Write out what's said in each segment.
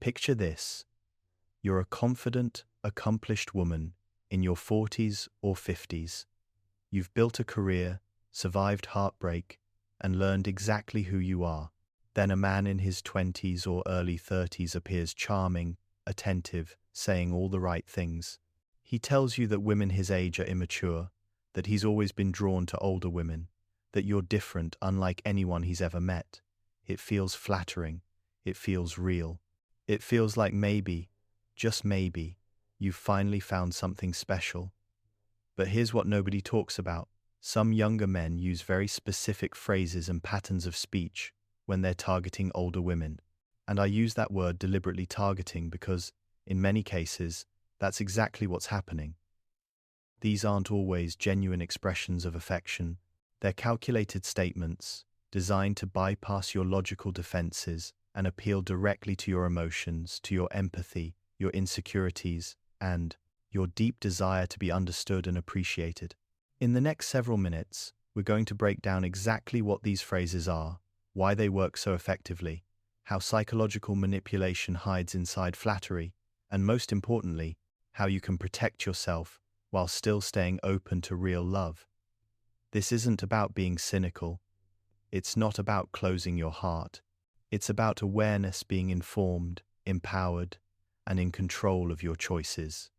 Picture this. You're a confident, accomplished woman in your 40s or 50s. You've built a career, survived heartbreak, and learned exactly who you are. Then a man in his 20s or early 30s appears charming, attentive, saying all the right things. He tells you that women his age are immature, that he's always been drawn to older women, that you're different, unlike anyone he's ever met. It feels flattering. It feels real. It feels like maybe, just maybe, you've finally found something special. But here's what nobody talks about. Some younger men use very specific phrases and patterns of speech when they're targeting older women. And I use that word deliberately, targeting, because, in many cases, that's exactly what's happening. These aren't always genuine expressions of affection. They're calculated statements designed to bypass your logical defenses and appeal directly to your emotions, to your empathy, your insecurities, and your deep desire to be understood and appreciated. In the next several minutes, we're going to break down exactly what these phrases are, why they work so effectively, how psychological manipulation hides inside flattery, and most importantly, how you can protect yourself while still staying open to real love. This isn't about being cynical. It's not about closing your heart. It's about awareness, being informed, empowered, and in control of your choices.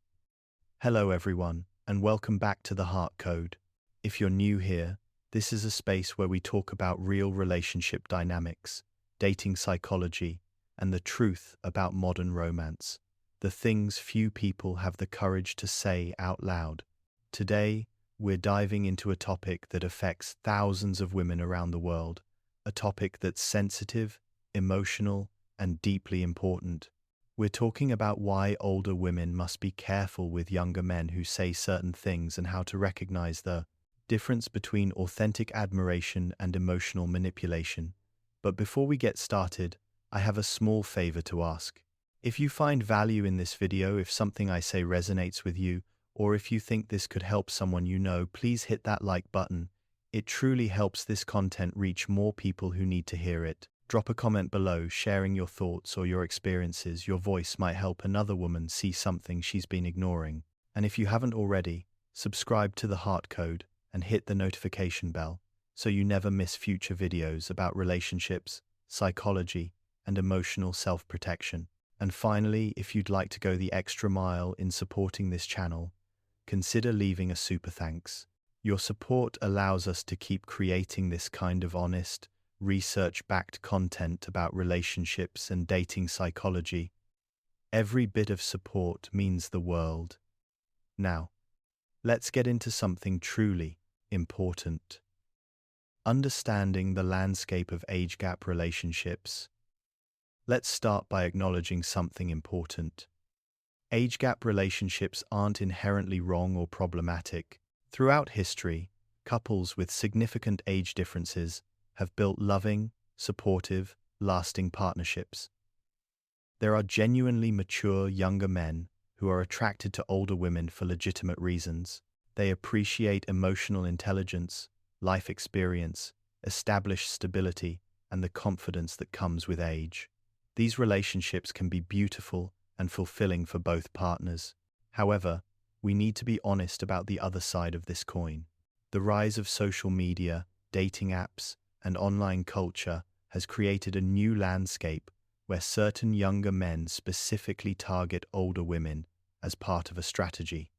Hello everyone, and welcome back to The Heart Code. If you're new here, this is a space where we talk about real relationship dynamics, dating psychology, and the truth about modern romance. The things few people have the courage to say out loud. Today, we're diving into a topic that affects thousands of women around the world, a topic that's sensitive, emotional, and deeply important. We're talking about why older women must be careful with younger men who say certain things and how to recognize the difference between authentic admiration and emotional manipulation. But before we get started, I have a small favor to ask. If you find value in this video, if something I say resonates with you, or if you think this could help someone you know, please hit that like button. It truly helps this content reach more people who need to hear it. Drop a comment below sharing your thoughts or your experiences. Your voice might help another woman see something she's been ignoring. And if you haven't already, subscribe to The Heart Code and hit the notification bell so you never miss future videos about relationships, psychology, and emotional self-protection. And finally, if you'd like to go the extra mile in supporting this channel, consider leaving a super thanks. Your support allows us to keep creating this kind of honest, research-backed content about relationships and dating psychology. Every bit of support means the world. Now, let's get into something truly important. Understanding the landscape of age gap relationships. Let's start by acknowledging something important. Age gap relationships aren't inherently wrong or problematic. Throughout history, couples with significant age differences have built loving, supportive, lasting partnerships. There are genuinely mature younger men who are attracted to older women for legitimate reasons. They appreciate emotional intelligence, life experience, established stability, and the confidence that comes with age. These relationships can be beautiful and fulfilling for both partners. However, we need to be honest about the other side of this coin. The rise of social media, dating apps, and online culture has created a new landscape where certain younger men specifically target older women as part of a strategy.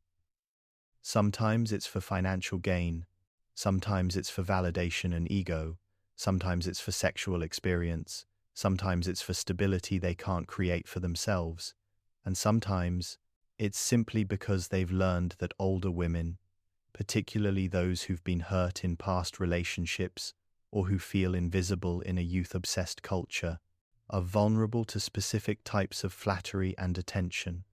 Sometimes it's for financial gain, sometimes it's for validation and ego, sometimes it's for sexual experience, sometimes it's for stability they can't create for themselves, and sometimes it's simply because they've learned that older women, particularly those who've been hurt in past relationships or who feel invisible in a youth-obsessed culture, are vulnerable to specific types of flattery and attention.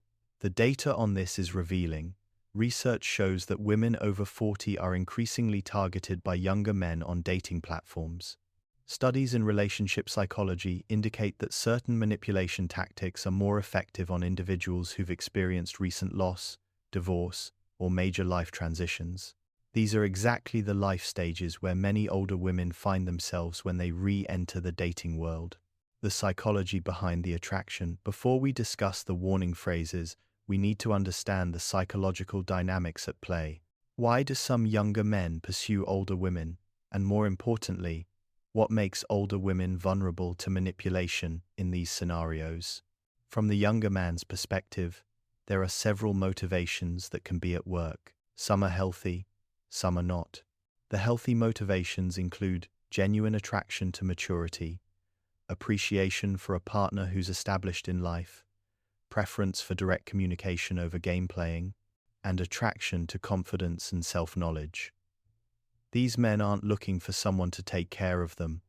The data on this is revealing. Research shows that women over 40 are increasingly targeted by younger men on dating platforms. Studies in relationship psychology indicate that certain manipulation tactics are more effective on individuals who've experienced recent loss, divorce, or major life transitions. These are exactly the life stages where many older women find themselves when they re-enter the dating world. The psychology behind the attraction. Before we discuss the warning phrases, we need to understand the psychological dynamics at play. Why do some younger men pursue older women? And more importantly, what makes older women vulnerable to manipulation in these scenarios? From the younger man's perspective, there are several motivations that can be at work. Some are healthy, some are not. The healthy motivations include genuine attraction to maturity, appreciation for a partner who's established in life, preference for direct communication over game playing, and attraction to confidence and self-knowledge. These men aren't looking for someone to take care of them.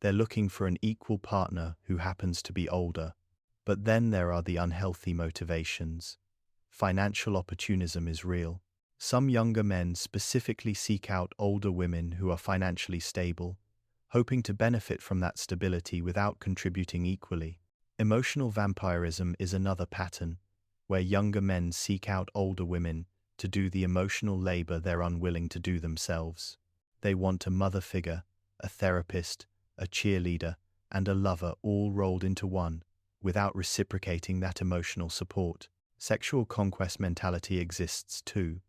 They're looking for an equal partner who happens to be older. But then there are the unhealthy motivations. Financial opportunism is real. Some younger men specifically seek out older women who are financially stable, hoping to benefit from that stability without contributing equally. Emotional vampirism is another pattern, where younger men seek out older women to do the emotional labor they're unwilling to do themselves. They want a mother figure, a therapist, a cheerleader, and a lover all rolled into one, without reciprocating that emotional support. Sexual conquest mentality exists too,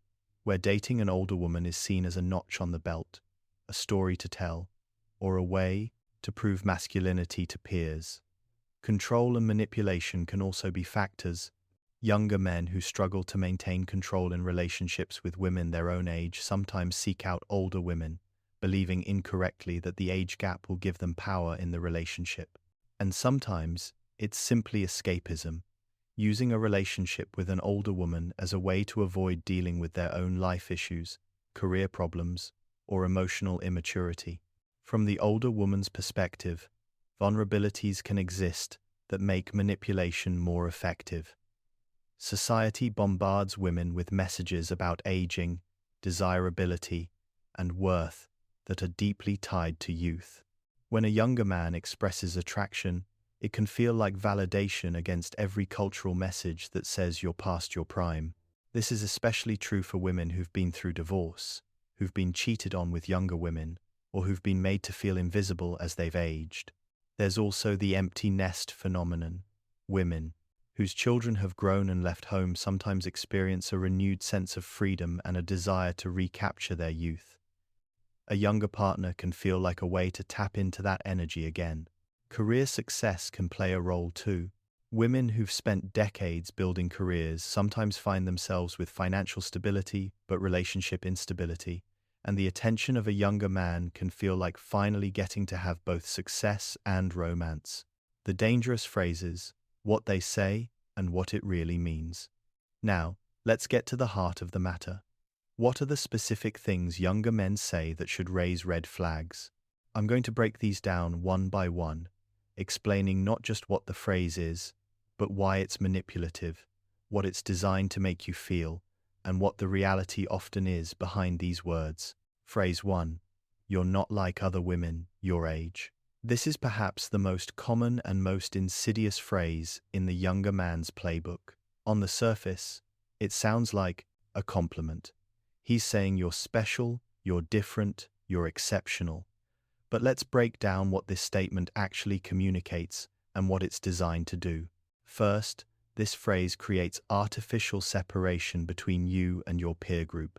where dating an older woman is seen as a notch on the belt, a story to tell, or a way to prove masculinity to peers. Control and manipulation can also be factors. Younger men who struggle to maintain control in relationships with women their own age sometimes seek out older women, believing incorrectly that the age gap will give them power in the relationship. And sometimes it's simply escapism, using a relationship with an older woman as a way to avoid dealing with their own life issues, career problems, or emotional immaturity. From the older woman's perspective, vulnerabilities can exist that make manipulation more effective. Society bombards women with messages about aging, desirability, and worth that are deeply tied to youth. When a younger man expresses attraction, it can feel like validation against every cultural message that says you're past your prime. This is especially true for women who've been through divorce, who've been cheated on with younger women, or who've been made to feel invisible as they've aged. There's also the empty nest phenomenon. Women whose children have grown and left home sometimes experience a renewed sense of freedom and a desire to recapture their youth. A younger partner can feel like a way to tap into that energy again. Career success can play a role too. Women who've spent decades building careers sometimes find themselves with financial stability but relationship instability, and the attention of a younger man can feel like finally getting to have both success and romance. The dangerous phrases, what they say, and what it really means. Now, let's get to the heart of the matter. What are the specific things younger men say that should raise red flags? I'm going to break these down one by one, explaining not just what the phrase is, but why it's manipulative, what it's designed to make you feel, and what the reality often is behind these words. Phrase 1. You're not like other women your age. This is perhaps the most common and most insidious phrase in the younger man's playbook. On the surface, it sounds like a compliment. He's saying you're special, you're different, you're exceptional. But let's break down what this statement actually communicates and what it's designed to do. First, this phrase creates artificial separation between you and your peer group.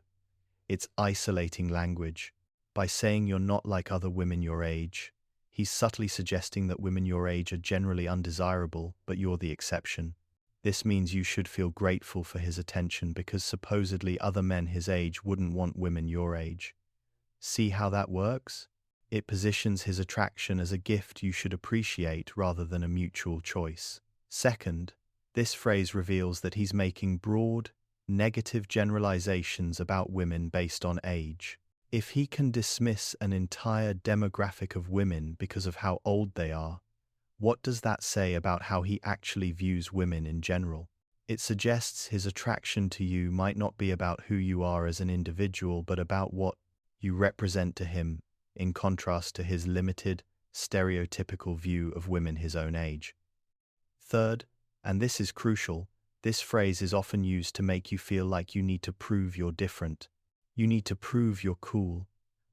It's isolating language. By saying you're not like other women your age, he's subtly suggesting that women your age are generally undesirable, but you're the exception. This means you should feel grateful for his attention because supposedly other men his age wouldn't want women your age. See how that works? It positions his attraction as a gift you should appreciate rather than a mutual choice. Second, this phrase reveals that he's making broad, negative generalizations about women based on age. If he can dismiss an entire demographic of women because of how old they are, what does that say about how he actually views women in general? It suggests his attraction to you might not be about who you are as an individual, but about what you represent to him, in contrast to his limited, stereotypical view of women his own age. Third, and this is crucial, this phrase is often used to make you feel like you need to prove you're different. You need to prove you're cool,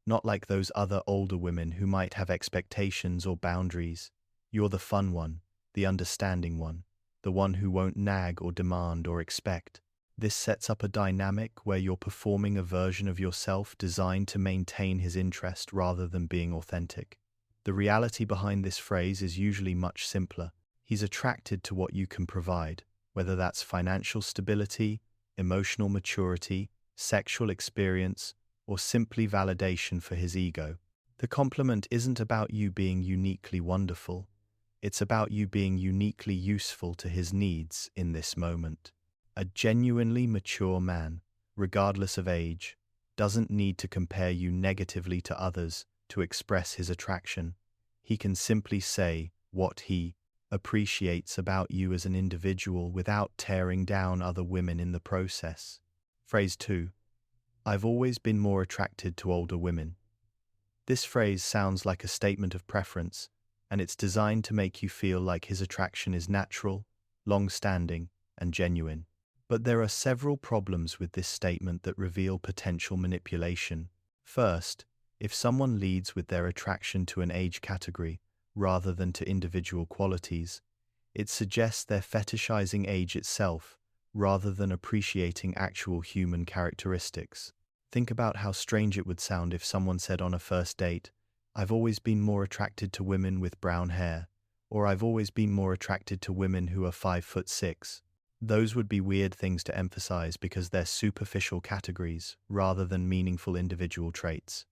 not like those other older women who might have expectations or boundaries. You're the fun one, the understanding one, the one who won't nag or demand or expect. This sets up a dynamic where you're performing a version of yourself designed to maintain his interest rather than being authentic. The reality behind this phrase is usually much simpler. He's attracted to what you can provide, whether that's financial stability, emotional maturity, sexual experience, or simply validation for his ego. The compliment isn't about you being uniquely wonderful. It's about you being uniquely useful to his needs in this moment. A genuinely mature man, regardless of age, doesn't need to compare you negatively to others to express his attraction. He can simply say what he appreciates about you as an individual without tearing down other women in the process. Phrase 2. I've always been more attracted to older women. This phrase sounds like a statement of preference, and it's designed to make you feel like his attraction is natural, long-standing, and genuine. But there are several problems with this statement that reveal potential manipulation. First, if someone leads with their attraction to an age category rather than to individual qualities, it suggests they're fetishizing age itself rather than appreciating actual human characteristics. Think about how strange it would sound if someone said on a first date, I've always been more attracted to women with brown hair, or I've always been more attracted to women who are 5'6". Those would be weird things to emphasize because they're superficial categories rather than meaningful individual traits.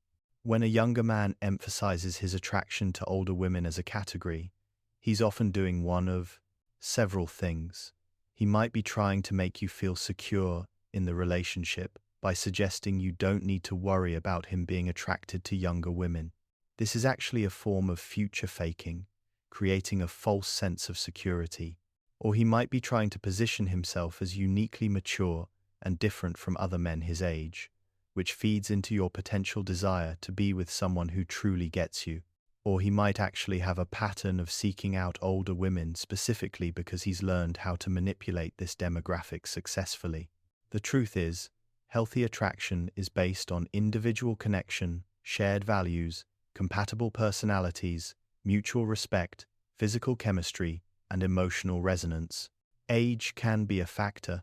When a younger man emphasizes his attraction to older women as a category, he's often doing one of several things. He might be trying to make you feel secure in the relationship by suggesting you don't need to worry about him being attracted to younger women. This is actually a form of future faking, creating a false sense of security. Or he might be trying to position himself as uniquely mature and different from other men his age, which feeds into your potential desire to be with someone who truly gets you. Or he might actually have a pattern of seeking out older women specifically because he's learned how to manipulate this demographic successfully. The truth is, healthy attraction is based on individual connection, shared values, compatible personalities, mutual respect, physical chemistry, and emotional resonance. Age can be a factor,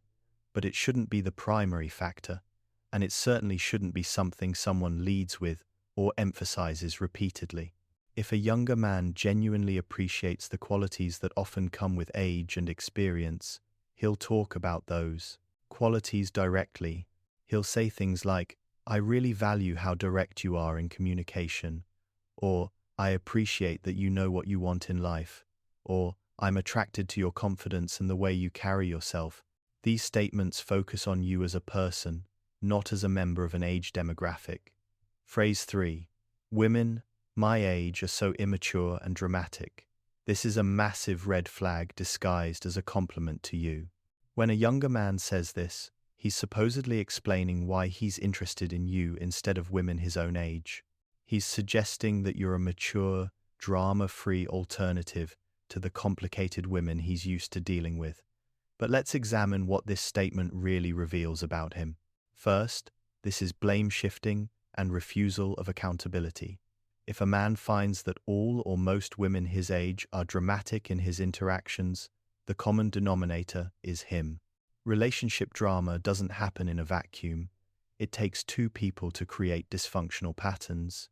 but it shouldn't be the primary factor, and it certainly shouldn't be something someone leads with or emphasizes repeatedly. If a younger man genuinely appreciates the qualities that often come with age and experience, he'll talk about those qualities directly. He'll say things like, I really value how direct you are in communication, or I appreciate that you know what you want in life, or I'm attracted to your confidence and the way you carry yourself. These statements focus on you as a person, not as a member of an age demographic. Phrase 3. Women my age are so immature and dramatic. This is a massive red flag disguised as a compliment to you. When a younger man says this, he's supposedly explaining why he's interested in you instead of women his own age. He's suggesting that you're a mature, drama-free alternative to the complicated women he's used to dealing with. But let's examine what this statement really reveals about him. First, this is blame shifting and refusal of accountability. If a man finds that all or most women his age are dramatic in his interactions, the common denominator is him. Relationship drama doesn't happen in a vacuum. It takes two people to create dysfunctional patterns.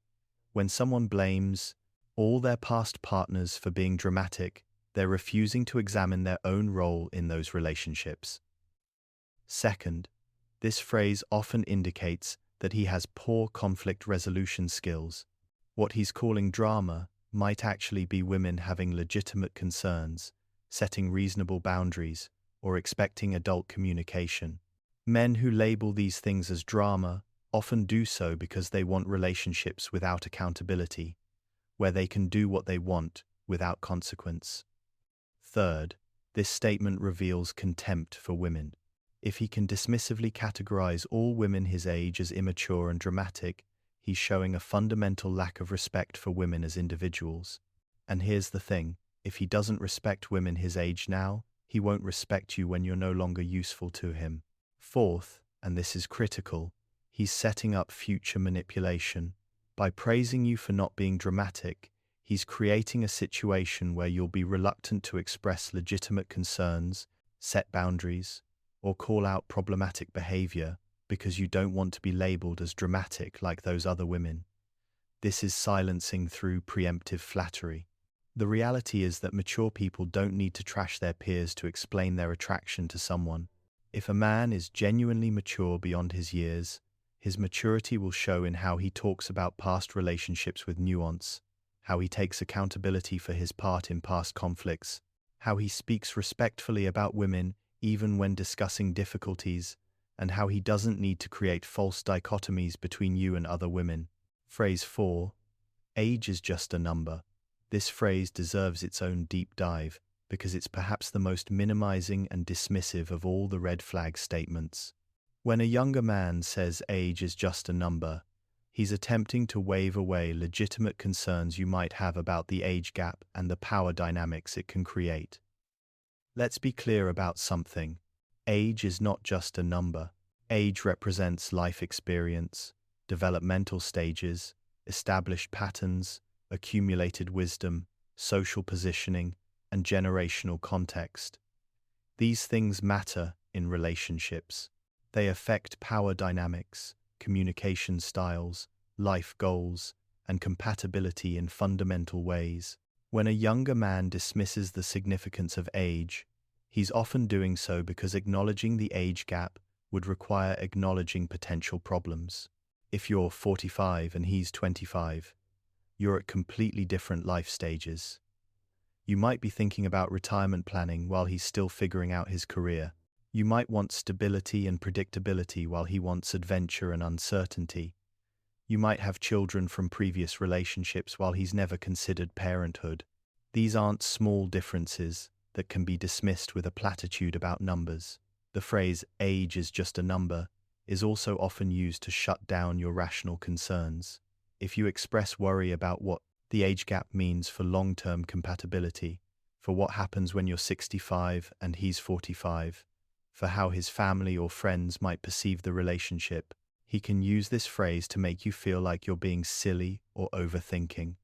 When someone blames all their past partners for being dramatic, they're refusing to examine their own role in those relationships. Second, this phrase often indicates that he has poor conflict resolution skills. What he's calling drama might actually be women having legitimate concerns, setting reasonable boundaries, or expecting adult communication. Men who label these things as drama often do so because they want relationships without accountability, where they can do what they want without consequence. Third, this statement reveals contempt for women. If he can dismissively categorize all women his age as immature and dramatic, he's showing a fundamental lack of respect for women as individuals. And here's the thing, if he doesn't respect women his age now, he won't respect you when you're no longer useful to him. Fourth, and this is critical, he's setting up future manipulation. By praising you for not being dramatic, He's creating a situation where you'll be reluctant to express legitimate concerns, set boundaries, or call out problematic behavior because you don't want to be labeled as dramatic like those other women. This is silencing through preemptive flattery. The reality is that mature people don't need to trash their peers to explain their attraction to someone. If a man is genuinely mature beyond his years, his maturity will show in how he talks about past relationships with nuance, how he takes accountability for his part in past conflicts, how he speaks respectfully about women even when discussing difficulties, and how he doesn't need to create false dichotomies between you and other women. Phrase 4. Age is just a number. This phrase deserves its own deep dive because it's perhaps the most minimizing and dismissive of all the red flag statements. When a younger man says age is just a number, he's attempting to wave away legitimate concerns you might have about the age gap and the power dynamics it can create. Let's be clear about something. Age is not just a number. Age represents life experience, developmental stages, established patterns, accumulated wisdom, social positioning, and generational context. These things matter in relationships. They affect power dynamics, communication styles, life goals, and compatibility in fundamental ways. When a younger man dismisses the significance of age, he's often doing so because acknowledging the age gap would require acknowledging potential problems. If you're 45 and he's 25, you're at completely different life stages. You might be thinking about retirement planning while he's still figuring out his career. You might want stability and predictability while he wants adventure and uncertainty. You might have children from previous relationships while he's never considered parenthood. These aren't small differences that can be dismissed with a platitude about numbers. The phrase, age is just a number, is also often used to shut down your rational concerns. If you express worry about what the age gap means for long-term compatibility, for what happens when you're 65 and he's 45, for how his family or friends might perceive the relationship, he can use this phrase to make you feel like you're being silly or overthinking.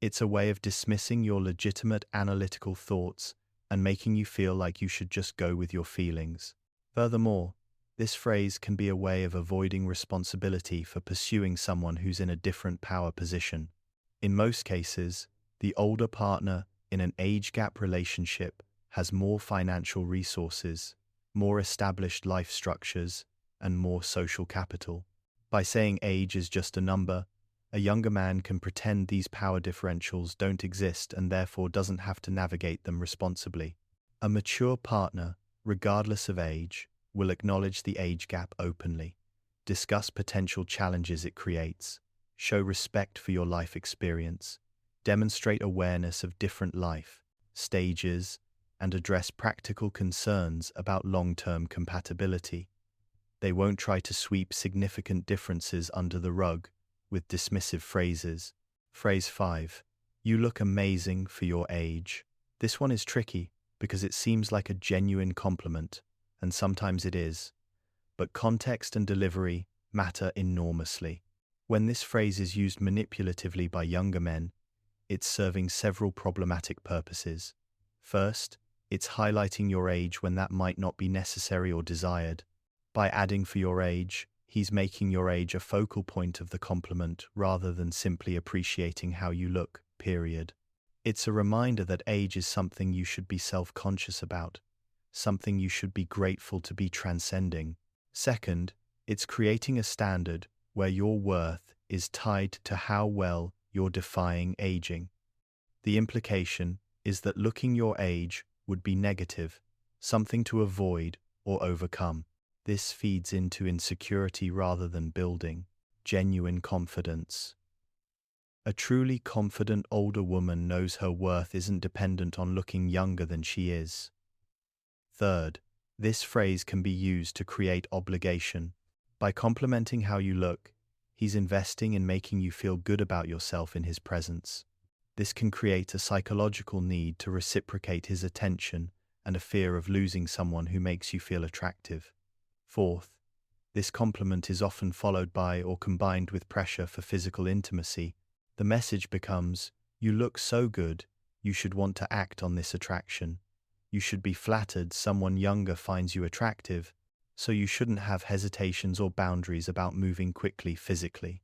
It's a way of dismissing your legitimate analytical thoughts and making you feel like you should just go with your feelings. Furthermore, this phrase can be a way of avoiding responsibility for pursuing someone who's in a different power position. In most cases, the older partner in an age gap relationship has more financial resources, more established life structures, and more social capital. By saying age is just a number, a younger man can pretend these power differentials don't exist and therefore doesn't have to navigate them responsibly. A mature partner, regardless of age, will acknowledge the age gap openly, discuss potential challenges it creates, show respect for your life experience, demonstrate awareness of different life stages, and address practical concerns about long-term compatibility. They won't try to sweep significant differences under the rug with dismissive phrases. Phrase 5. You look amazing for your age. This one is tricky because it seems like a genuine compliment, and sometimes it is, but context and delivery matter enormously. When this phrase is used manipulatively by younger men, it's serving several problematic purposes. First, it's highlighting your age when that might not be necessary or desired. By adding for your age, he's making your age a focal point of the compliment rather than simply appreciating how you look, period. It's a reminder that age is something you should be self-conscious about, something you should be grateful to be transcending. Second, it's creating a standard where your worth is tied to how well you're defying aging. The implication is that looking your age would be negative, something to avoid or overcome. This feeds into insecurity rather than building genuine confidence. A truly confident older woman knows her worth isn't dependent on looking younger than she is. Third, this phrase can be used to create obligation. By complimenting how you look, he's investing in making you feel good about yourself in his presence. This can create a psychological need to reciprocate his attention and a fear of losing someone who makes you feel attractive. Fourth, this compliment is often followed by or combined with pressure for physical intimacy. The message becomes, You look so good, you should want to act on this attraction. You should be flattered someone younger finds you attractive, so you shouldn't have hesitations or boundaries about moving quickly physically.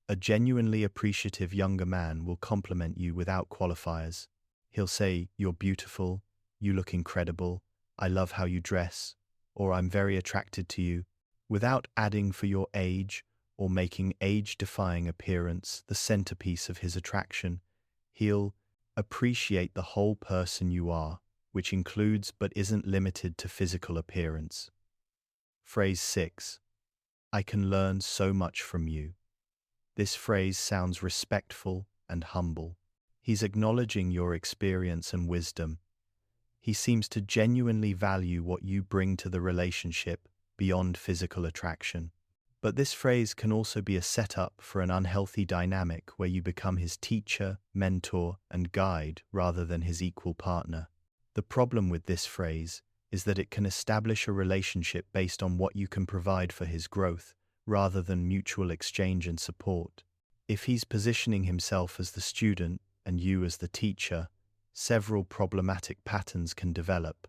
A genuinely appreciative younger man will compliment you without qualifiers. He'll say, "You're beautiful, you look incredible, I love how you dress," or "I'm very attracted to you," without adding for your age or making age-defying appearance the centerpiece of his attraction. He'll appreciate the whole person you are, which includes but isn't limited to physical appearance. Phrase 6. I can learn so much from you. This phrase sounds respectful and humble. He's acknowledging your experience and wisdom. He seems to genuinely value what you bring to the relationship beyond physical attraction. But this phrase can also be a setup for an unhealthy dynamic where you become his teacher, mentor, and guide rather than his equal partner. The problem with this phrase is that it can establish a relationship based on what you can provide for his growth, rather than mutual exchange and support. If he's positioning himself as the student and you as the teacher, several problematic patterns can develop.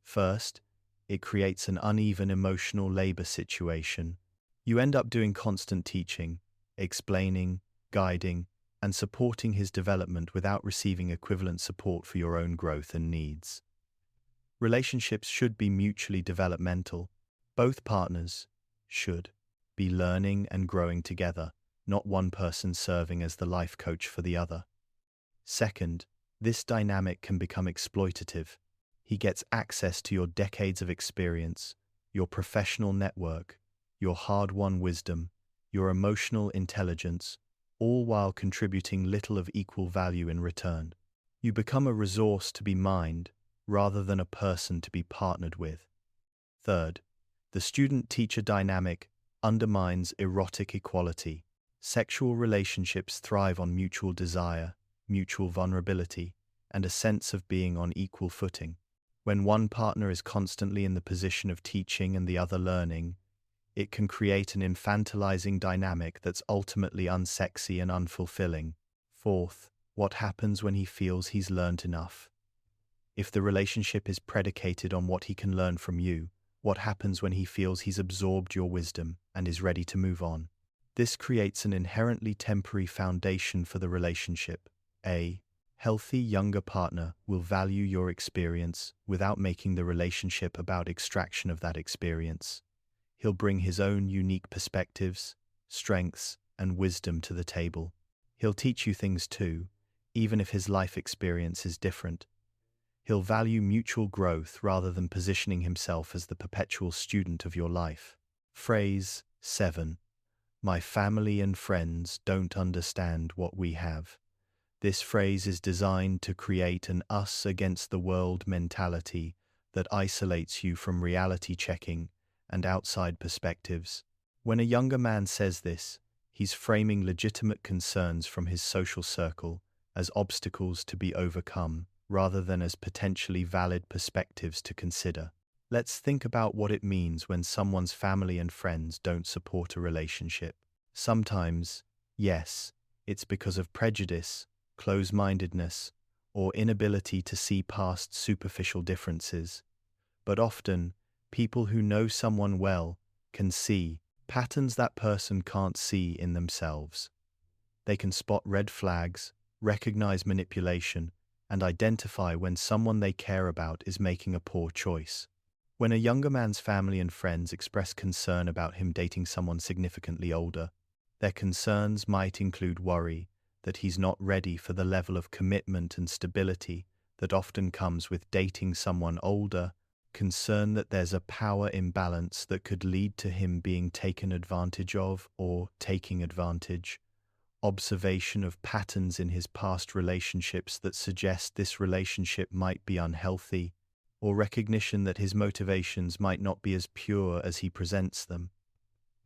First, it creates an uneven emotional labor situation. You end up doing constant teaching, explaining, guiding, and supporting his development without receiving equivalent support for your own growth and needs. Relationships should be mutually developmental. Both partners should be learning and growing together, not one person serving as the life coach for the other. Second, this dynamic can become exploitative. He gets access to your decades of experience, your professional network, your hard-won wisdom, your emotional intelligence, all while contributing little of equal value in return. You become a resource to be mined rather than a person to be partnered with. Third, the student-teacher dynamic undermines erotic equality. Sexual relationships thrive on mutual desire, mutual vulnerability, and a sense of being on equal footing. When one partner is constantly in the position of teaching and the other learning, it can create an infantilizing dynamic that's ultimately unsexy and unfulfilling. Fourth, what happens when he feels he's learned enough? If the relationship is predicated on what he can learn from you, what happens when he feels he's absorbed your wisdom and is ready to move on? This creates an inherently temporary foundation for the relationship. A healthy younger partner will value your experience without making the relationship about extraction of that experience. He'll bring his own unique perspectives, strengths, and wisdom to the table. He'll teach you things too, even if his life experience is different. He'll value mutual growth rather than positioning himself as the perpetual student of your life. Phrase 7. My family and friends don't understand what we have. This phrase is designed to create an us against the world mentality that isolates you from reality checking and outside perspectives. When a younger man says this, he's framing legitimate concerns from his social circle as obstacles to be overcome, rather than as potentially valid perspectives to consider. Let's think about what it means when someone's family and friends don't support a relationship. Sometimes, yes, it's because of prejudice, close-mindedness, or inability to see past superficial differences. But often, people who know someone well can see patterns that person can't see in themselves. They can spot red flags, recognize manipulation, and identify when someone they care about is making a poor choice. When a younger man's family and friends express concern about him dating someone significantly older, their concerns might include worry that he's not ready for the level of commitment and stability that often comes with dating someone older, concern that there's a power imbalance that could lead to him being taken advantage of or taking advantage, observation of patterns in his past relationships that suggest this relationship might be unhealthy, or recognition that his motivations might not be as pure as he presents them.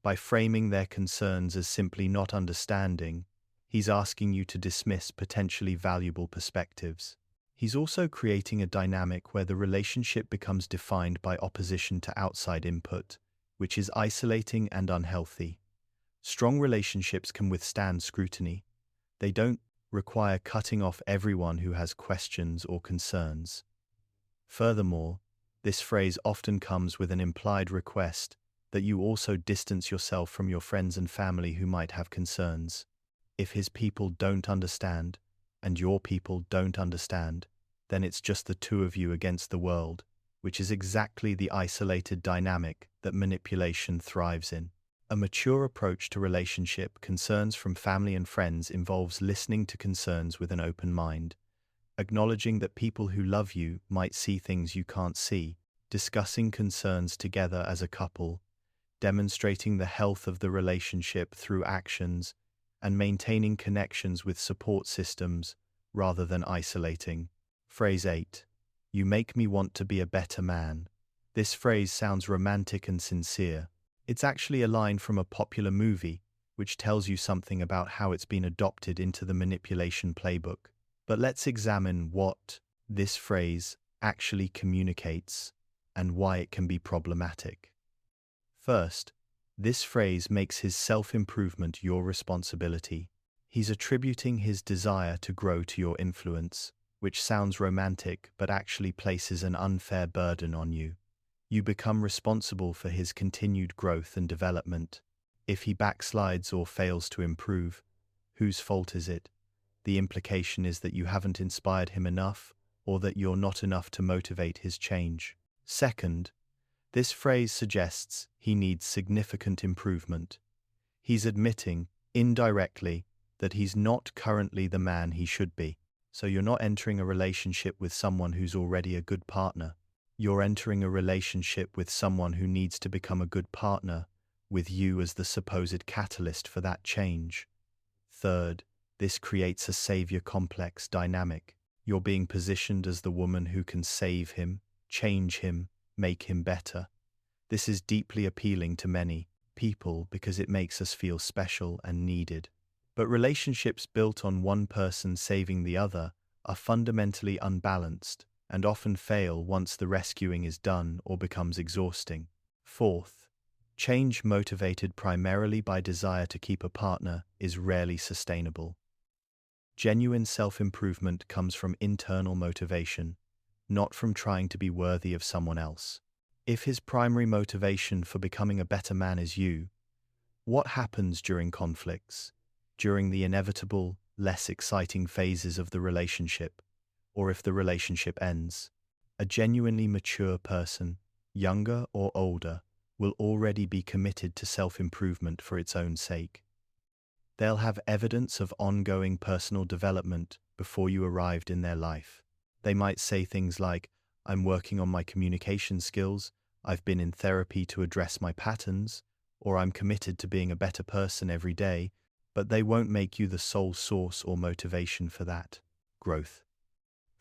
By framing their concerns as simply not understanding, he's asking you to dismiss potentially valuable perspectives. He's also creating a dynamic where the relationship becomes defined by opposition to outside input, which is isolating and unhealthy. Strong relationships can withstand scrutiny. They don't require cutting off everyone who has questions or concerns. Furthermore, this phrase often comes with an implied request that you also distance yourself from your friends and family who might have concerns. If his people don't understand, and your people don't understand, then it's just the two of you against the world, which is exactly the isolated dynamic that manipulation thrives in. A mature approach to relationship concerns from family and friends involves listening to concerns with an open mind, acknowledging that people who love you might see things you can't see, discussing concerns together as a couple, demonstrating the health of the relationship through actions, and maintaining connections with support systems rather than isolating. Phrase 8. You make me want to be a better man. This phrase sounds romantic and sincere. It's actually a line from a popular movie, which tells you something about how it's been adopted into the manipulation playbook. But let's examine what this phrase actually communicates and why it can be problematic. First, this phrase makes his self-improvement your responsibility. He's attributing his desire to grow to your influence, which sounds romantic but actually places an unfair burden on you. You become responsible for his continued growth and development. If he backslides or fails to improve, whose fault is it? The implication is that you haven't inspired him enough, or that you're not enough to motivate his change. Second, this phrase suggests he needs significant improvement. He's admitting, indirectly, that he's not currently the man he should be. So you're not entering a relationship with someone who's already a good partner. You're entering a relationship with someone who needs to become a good partner, with you as the supposed catalyst for that change. Third, this creates a savior complex dynamic. You're being positioned as the woman who can save him, change him, make him better. This is deeply appealing to many people because it makes us feel special and needed. But relationships built on one person saving the other are fundamentally unbalanced and often fail once the rescuing is done or becomes exhausting. Fourth, change motivated primarily by desire to keep a partner is rarely sustainable. Genuine self-improvement comes from internal motivation, not from trying to be worthy of someone else. If his primary motivation for becoming a better man is you, what happens during conflicts, during the inevitable, less exciting phases of the relationship, or if the relationship ends? A genuinely mature person, younger or older, will already be committed to self-improvement for its own sake. They'll have evidence of ongoing personal development before you arrived in their life. They might say things like, I'm working on my communication skills, I've been in therapy to address my patterns, or I'm committed to being a better person every day, but they won't make you the sole source or motivation for that growth.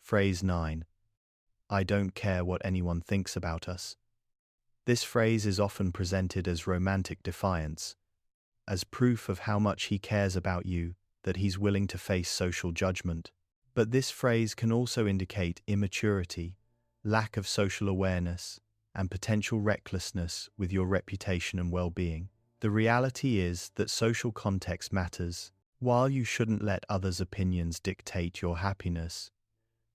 Phrase 9. I don't care what anyone thinks about us. This phrase is often presented as romantic defiance, as proof of how much he cares about you, that he's willing to face social judgment. But this phrase can also indicate immaturity, lack of social awareness, and potential recklessness with your reputation and well-being. The reality is that social context matters. While you shouldn't let others' opinions dictate your happiness,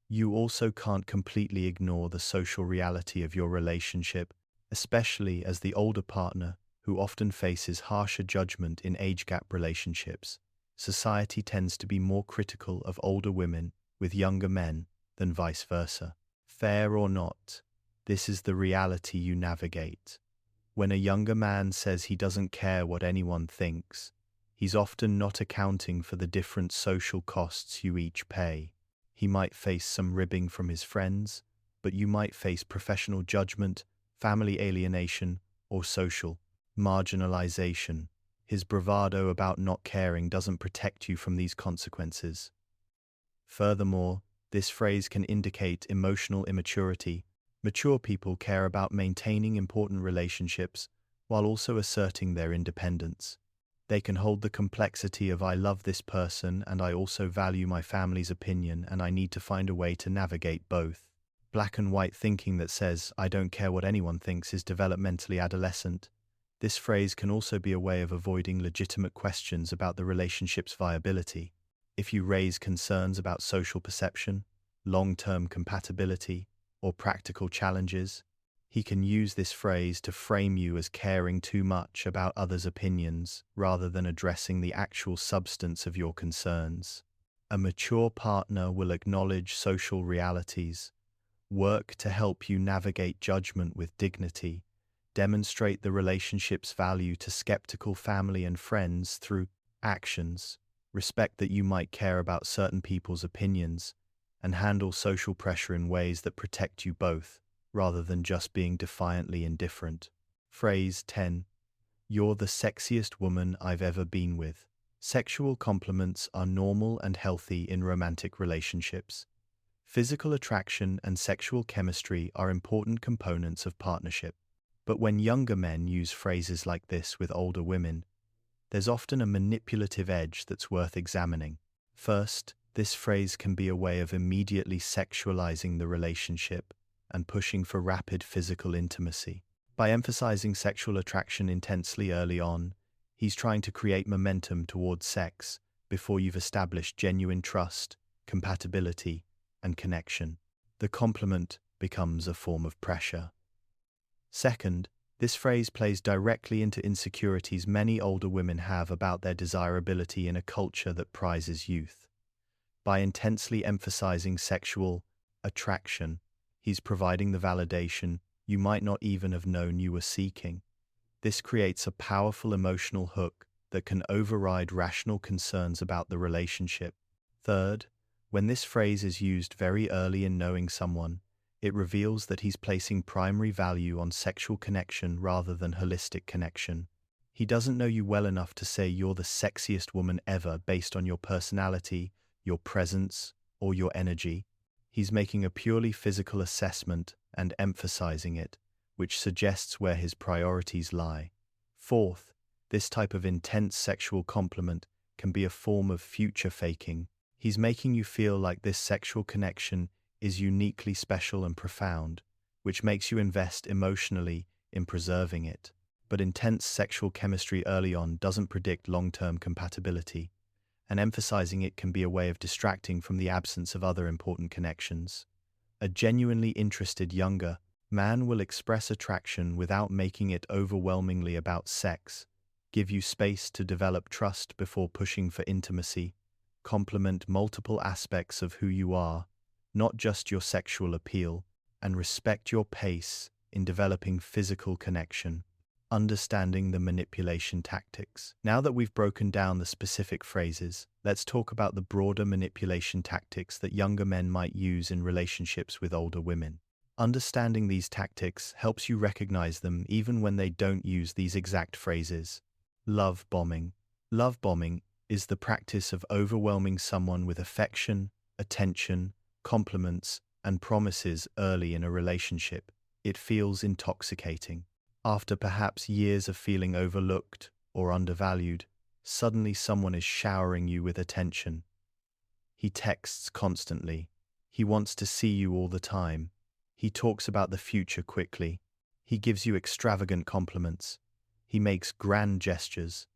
you also can't completely ignore the social reality of your relationship, especially as the older partner who often faces harsher judgment in age gap relationships. Society tends to be more critical of older women with younger men than vice versa. Fair or not, this is the reality you navigate. When a younger man says he doesn't care what anyone thinks, he's often not accounting for the different social costs you each pay. He might face some ribbing from his friends, but you might face professional judgment, family alienation, or social marginalization. His bravado about not caring doesn't protect you from these consequences. Furthermore, this phrase can indicate emotional immaturity. Mature people care about maintaining important relationships while also asserting their independence. They can hold the complexity of I love this person and I also value my family's opinion and I need to find a way to navigate both. Black and white thinking that says I don't care what anyone thinks is developmentally adolescent. This phrase can also be a way of avoiding legitimate questions about the relationship's viability. If you raise concerns about social perception, long-term compatibility, or practical challenges, he can use this phrase to frame you as caring too much about others' opinions rather than addressing the actual substance of your concerns. A mature partner will acknowledge social realities, work to help you navigate judgment with dignity, demonstrate the relationship's value to skeptical family and friends through actions, respect that you might care about certain people's opinions, and handle social pressure in ways that protect you both, rather than just being defiantly indifferent. Phrase 10. You're the sexiest woman I've ever been with. Sexual compliments are normal and healthy in romantic relationships. Physical attraction and sexual chemistry are important components of partnership. But when younger men use phrases like this with older women, there's often a manipulative edge that's worth examining. First, this phrase can be a way of immediately sexualizing the relationship and pushing for rapid physical intimacy. By emphasizing sexual attraction intensely early on, he's trying to create momentum towards sex before you've established genuine trust, compatibility, and connection. The compliment becomes a form of pressure. Second, this phrase plays directly into insecurities many older women have about their desirability in a culture that prizes youth. By intensely emphasizing sexual attraction, he's providing the validation you might not even have known you were seeking. This creates a powerful emotional hook that can override rational concerns about the relationship. Third, when this phrase is used very early in knowing someone, it reveals that he's placing primary value on sexual connection rather than holistic connection. He doesn't know you well enough to say you're the sexiest woman ever based on your personality, your presence, or your energy. He's making a purely physical assessment and emphasizing it, which suggests where his priorities lie. Fourth, this type of intense sexual compliment can be a form of future faking. He's making you feel like this sexual connection is uniquely special and profound, which makes you invest emotionally in preserving it. But intense sexual chemistry early on doesn't predict long-term compatibility, and emphasizing it can be a way of distracting from the absence of other important connections. A genuinely interested younger man will express attraction without making it overwhelmingly about sex, give you space to develop trust before pushing for intimacy, compliment multiple aspects of who you are, not just your sexual appeal, and respect your pace in developing physical connection. Understanding the manipulation tactics. Now that we've broken down the specific phrases, let's talk about the broader manipulation tactics that younger men might use in relationships with older women. Understanding these tactics helps you recognize them even when they don't use these exact phrases. Love bombing. Love bombing is the practice of overwhelming someone with affection, attention, compliments, and promises early in a relationship. It feels intoxicating. After perhaps years of feeling overlooked or undervalued, suddenly someone is showering you with attention. He texts constantly. He wants to see you all the time. He talks about the future quickly. He gives you extravagant compliments. He makes grand gestures.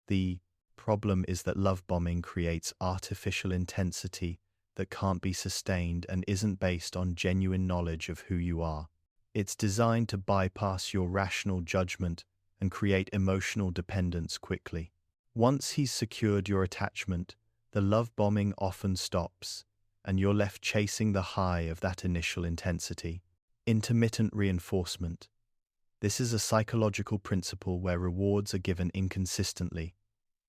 The problem is that love bombing creates artificial intensity that can't be sustained and isn't based on genuine knowledge of who you are. It's designed to bypass your rational judgment and create emotional dependence quickly. Once he's secured your attachment, the love bombing often stops, and you're left chasing the high of that initial intensity. Intermittent reinforcement. This is a psychological principle where rewards are given inconsistently,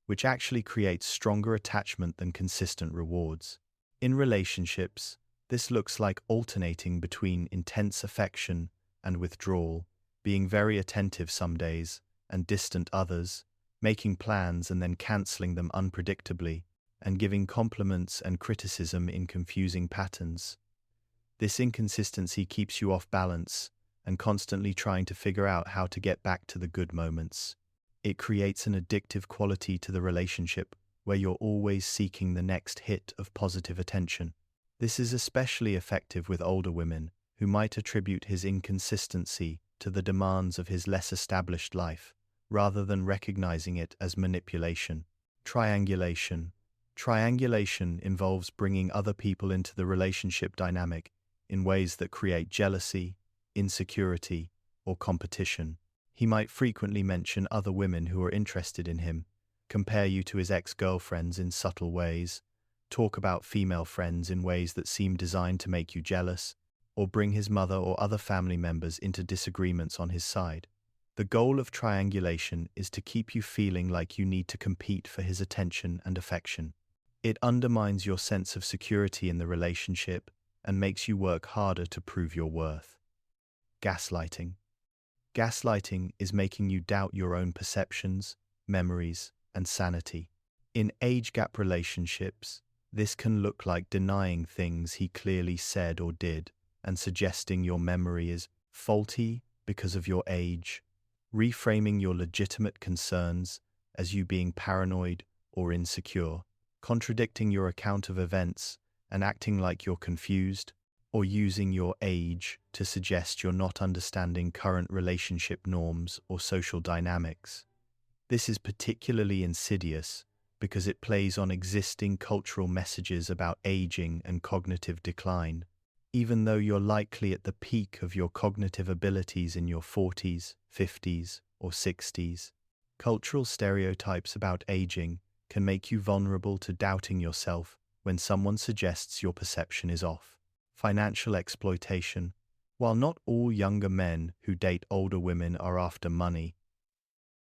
which actually creates stronger attachment than consistent rewards. In relationships, this looks like alternating between intense affection and withdrawal, being very attentive some days and distant others, making plans and then canceling them unpredictably, and giving compliments and criticism in confusing patterns. This inconsistency keeps you off balance and constantly trying to figure out how to get back to the good moments. It creates an addictive quality to the relationship where you're always seeking the next hit of positive attention. This is especially effective with older women who might attribute his inconsistency to the demands of his less established life, rather than recognizing it as manipulation. Triangulation. Triangulation involves bringing other people into the relationship dynamic in ways that create jealousy, insecurity, or competition. He might frequently mention other women who are interested in him, compare you to his ex-girlfriends in subtle ways, talk about female friends in ways that seem designed to make you jealous, or bring his mother or other family members into disagreements on his side. The goal of triangulation is to keep you feeling like you need to compete for his attention and affection. It undermines your sense of security in the relationship and makes you work harder to prove your worth. Gaslighting. Gaslighting is making you doubt your own perceptions, memories, and sanity. In age-gap relationships, this can look like denying things he clearly said or did and suggesting your memory is faulty because of your age, reframing your legitimate concerns as you being paranoid or insecure, contradicting your account of events and acting like you're confused, or using your age to suggest you're not understanding current relationship norms or social dynamics. This is particularly insidious because it plays on existing cultural messages about aging and cognitive decline, even though you're likely at the peak of your cognitive abilities in your 40s, 50s, or 60s. Cultural stereotypes about aging can make you vulnerable to doubting yourself when someone suggests your perception is off. Financial exploitation. While not all younger men who date older women are after money,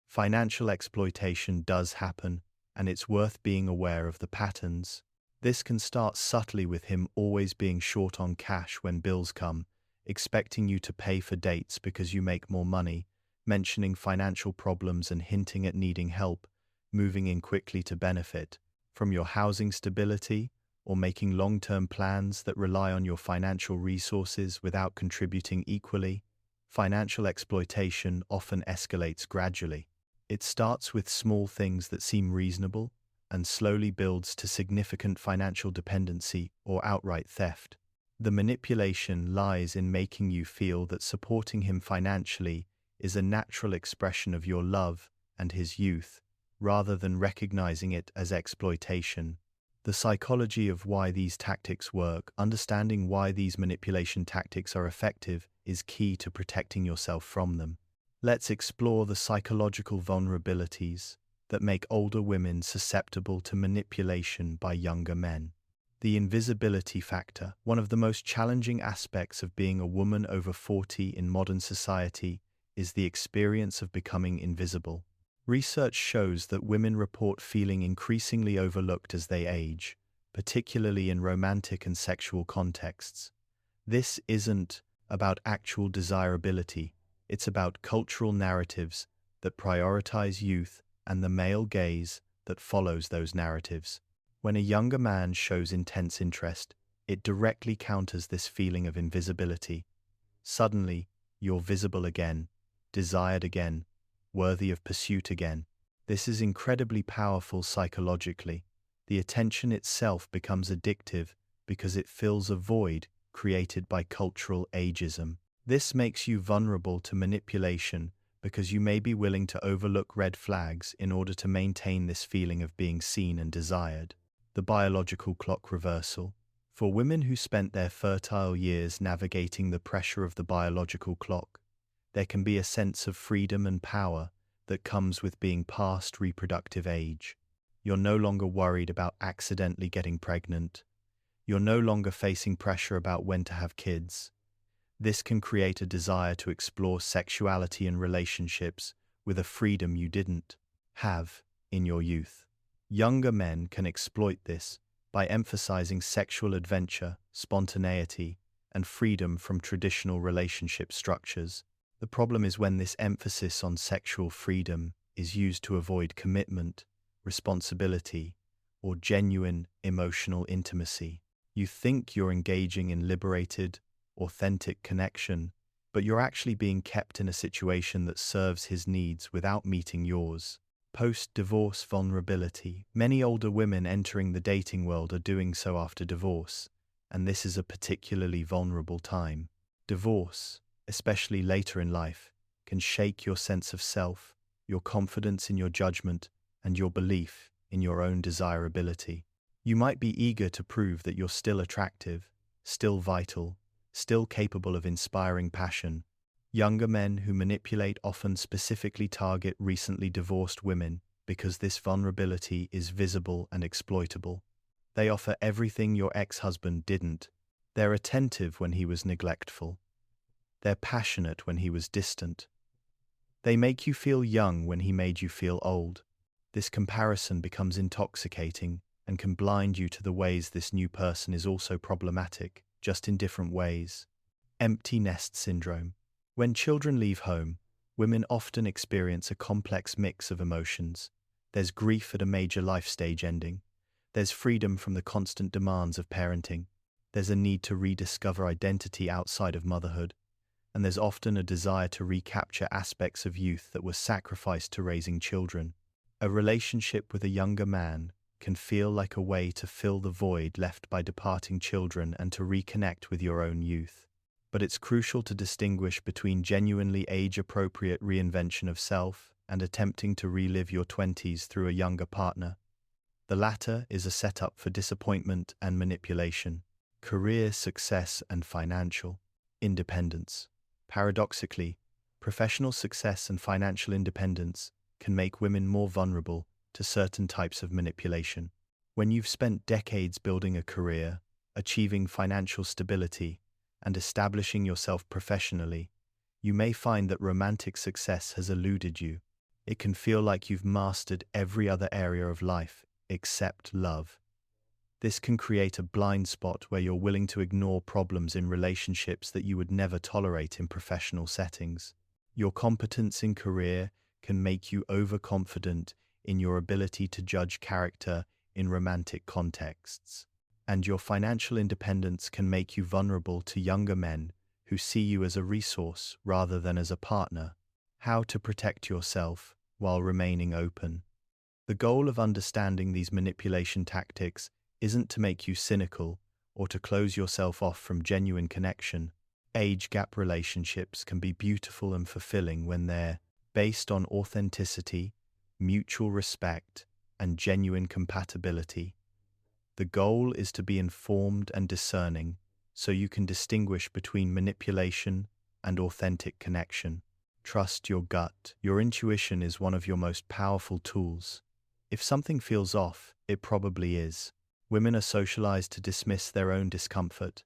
financial exploitation does happen, and it's worth being aware of the patterns. This can start subtly with him always being short on cash when bills come, expecting you to pay for dates because you make more money, mentioning financial problems and hinting at needing help, moving in quickly to benefit from your housing stability, or making long-term plans that rely on your financial resources without contributing equally. Financial exploitation often escalates gradually. It starts with small things that seem reasonable and slowly builds to significant financial dependency or outright theft. The manipulation lies in making you feel that supporting him financially is a natural expression of your love and his youth, rather than recognizing it as exploitation. The psychology of why these tactics work, understanding why these manipulation tactics are effective, is key to protecting yourself from them. Let's explore the psychological vulnerabilities that make older women susceptible to manipulation by younger men. The invisibility factor. One of the most challenging aspects of being a woman over 40 in modern society is the experience of becoming invisible. Research shows that women report feeling increasingly overlooked as they age, particularly in romantic and sexual contexts. This isn't about actual desirability, it's about cultural narratives that prioritize youth and the male gaze that follows those narratives. When a younger man shows intense interest, it directly counters this feeling of invisibility. Suddenly, you're visible again, desired again, worthy of pursuit again. This is incredibly powerful psychologically. The attention itself becomes addictive because it fills a void created by cultural ageism. This makes you vulnerable to manipulation because you may be willing to overlook red flags in order to maintain this feeling of being seen and desired. The biological clock reversal. For women who spent their fertile years navigating the pressure of the biological clock, there can be a sense of freedom and power that comes with being past reproductive age. You're no longer worried about accidentally getting pregnant. You're no longer facing pressure about when to have kids. This can create a desire to explore sexuality and relationships with a freedom you didn't have in your youth. Younger men can exploit this by emphasizing sexual adventure, spontaneity, and freedom from traditional relationship structures. The problem is when this emphasis on sexual freedom is used to avoid commitment, responsibility, or genuine emotional intimacy. You think you're engaging in liberated, authentic connection, but you're actually being kept in a situation that serves his needs without meeting yours. Post-divorce vulnerability. Many older women entering the dating world are doing so after divorce, and this is a particularly vulnerable time. Divorce, especially later in life, can shake your sense of self, your confidence in your judgment, and your belief in your own desirability. You might be eager to prove that you're still attractive, still vital, still capable of inspiring passion. Younger men who manipulate often specifically target recently divorced women because this vulnerability is visible and exploitable. They offer everything your ex-husband didn't. They're attentive when he was neglectful. They're passionate when he was distant. They make you feel young when he made you feel old. This comparison becomes intoxicating and can blind you to the ways this new person is also problematic, just in different ways. Empty nest syndrome. When children leave home, women often experience a complex mix of emotions. There's grief at a major life stage ending. There's freedom from the constant demands of parenting. There's a need to rediscover identity outside of motherhood. And there's often a desire to recapture aspects of youth that were sacrificed to raising children. A relationship with a younger man can feel like a way to fill the void left by departing children and to reconnect with your own youth. But it's crucial to distinguish between genuinely age-appropriate reinvention of self and attempting to relive your 20s through a younger partner. The latter is a setup for disappointment and manipulation, career success and financial independence. Paradoxically, professional success and financial independence can make women more vulnerable to certain types of manipulation. When you've spent decades building a career, achieving financial stability, and establishing yourself professionally, you may find that romantic success has eluded you. It can feel like you've mastered every other area of life except love. This can create a blind spot where you're willing to ignore problems in relationships that you would never tolerate in professional settings. Your competence in career can make you overconfident in your ability to judge character in romantic contexts. And your financial independence can make you vulnerable to younger men who see you as a resource rather than as a partner. How to protect yourself while remaining open. The goal of understanding these manipulation tactics isn't to make you cynical or to close yourself off from genuine connection. Age gap relationships can be beautiful and fulfilling when they're based on authenticity, mutual respect, and genuine compatibility. The goal is to be informed and discerning so you can distinguish between manipulation and authentic connection. Trust your gut. Your intuition is one of your most powerful tools. If something feels off, it probably is. Women are socialized to dismiss their own discomfort,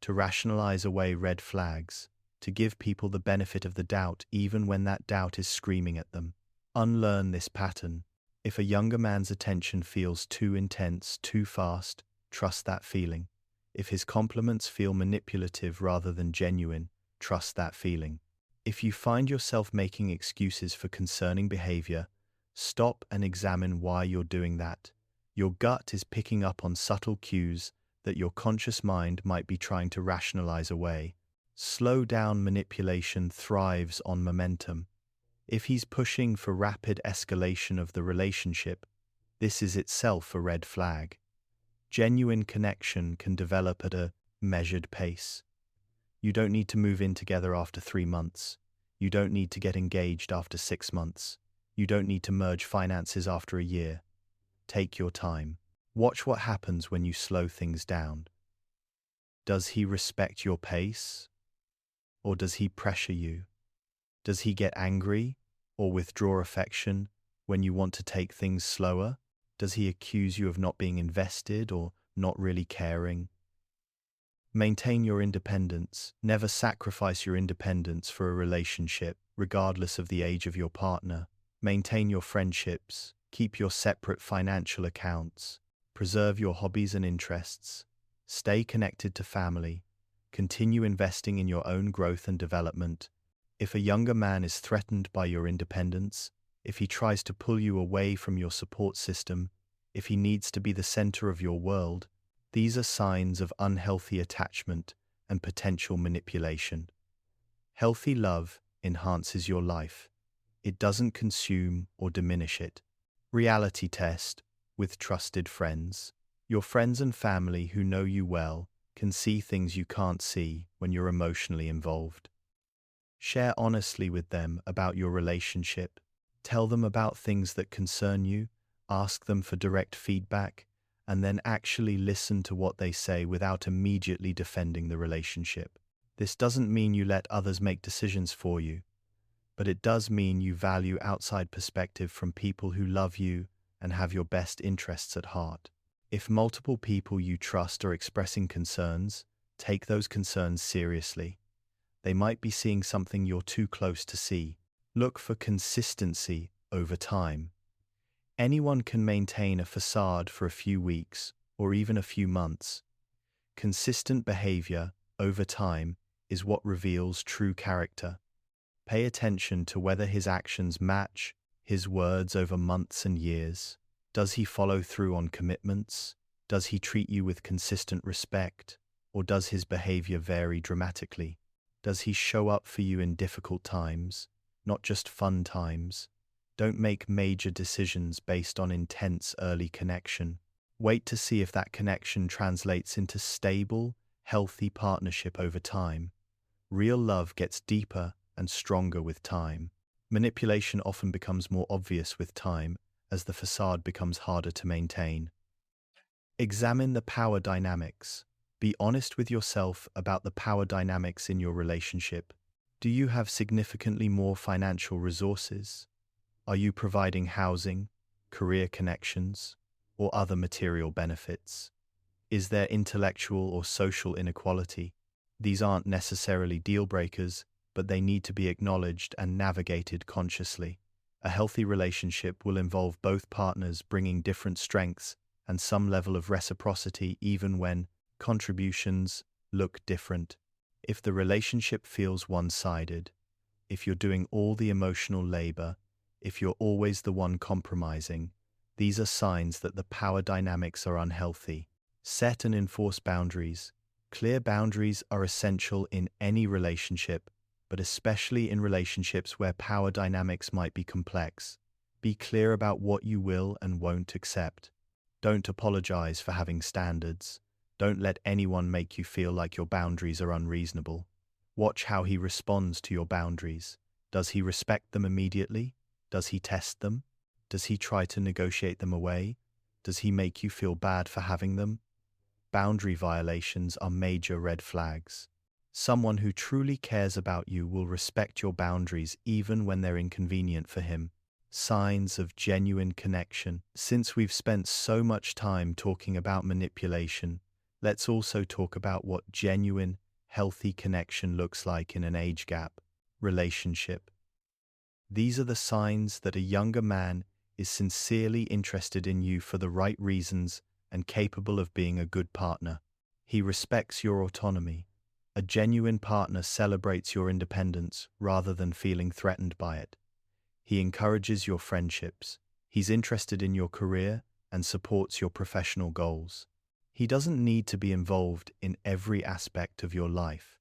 to rationalize away red flags, to give people the benefit of the doubt even when that doubt is screaming at them. Unlearn this pattern. If a younger man's attention feels too intense, too fast, trust that feeling. If his compliments feel manipulative rather than genuine, trust that feeling. If you find yourself making excuses for concerning behavior, stop and examine why you're doing that. Your gut is picking up on subtle cues that your conscious mind might be trying to rationalize away. Slow down. Manipulation thrives on momentum. If he's pushing for rapid escalation of the relationship, this is itself a red flag. Genuine connection can develop at a measured pace. You don't need to move in together after 3 months. You don't need to get engaged after 6 months. You don't need to merge finances after a year. Take your time. Watch what happens when you slow things down. Does he respect your pace? Or does he pressure you? Does he get angry or withdraw affection when you want to take things slower? Does he accuse you of not being invested or not really caring? Maintain your independence. Never sacrifice your independence for a relationship, regardless of the age of your partner. Maintain your friendships. Keep your separate financial accounts. Preserve your hobbies and interests. Stay connected to family. Continue investing in your own growth and development. If a younger man is threatened by your independence, if he tries to pull you away from your support system, if he needs to be the center of your world, these are signs of unhealthy attachment and potential manipulation. Healthy love enhances your life. It doesn't consume or diminish it. Reality test with trusted friends. Your friends and family who know you well can see things you can't see when you're emotionally involved. Share honestly with them about your relationship. Tell them about things that concern you. Ask them for direct feedback and then actually listen to what they say without immediately defending the relationship. This doesn't mean you let others make decisions for you, but it does mean you value outside perspective from people who love you and have your best interests at heart. If multiple people you trust are expressing concerns, take those concerns seriously. They might be seeing something you're too close to see. Look for consistency over time. Anyone can maintain a facade for a few weeks or even a few months. Consistent behavior over time is what reveals true character. Pay attention to whether his actions match his words over months and years. Does he follow through on commitments? Does he treat you with consistent respect? Or does his behavior vary dramatically? Does he show up for you in difficult times, not just fun times? Don't make major decisions based on intense early connection. Wait to see if that connection translates into stable, healthy partnership over time. Real love gets deeper and stronger with time. Manipulation often becomes more obvious with time as the facade becomes harder to maintain. Examine the power dynamics. Be honest with yourself about the power dynamics in your relationship. Do you have significantly more financial resources? Are you providing housing, career connections, or other material benefits? Is there intellectual or social inequality? These aren't necessarily deal breakers, but they need to be acknowledged and navigated consciously. A healthy relationship will involve both partners bringing different strengths and some level of reciprocity even when contributions look different. If the relationship feels one-sided, if you're doing all the emotional labor, if you're always the one compromising, these are signs that the power dynamics are unhealthy. Set and enforce boundaries. Clear boundaries are essential in any relationship, but especially in relationships where power dynamics might be complex. Be clear about what you will and won't accept. Don't apologize for having standards. Don't let anyone make you feel like your boundaries are unreasonable. Watch how he responds to your boundaries. Does he respect them immediately? Does he test them? Does he try to negotiate them away? Does he make you feel bad for having them? Boundary violations are major red flags. Someone who truly cares about you will respect your boundaries even when they're inconvenient for him. Signs of genuine connection. Since we've spent so much time talking about manipulation, let's also talk about what genuine, healthy connection looks like in an age gap relationship. These are the signs that a younger man is sincerely interested in you for the right reasons and capable of being a good partner. He respects your autonomy. A genuine partner celebrates your independence rather than feeling threatened by it. He encourages your friendships. He's interested in your career and supports your professional goals. He doesn't need to be involved in every aspect of your life.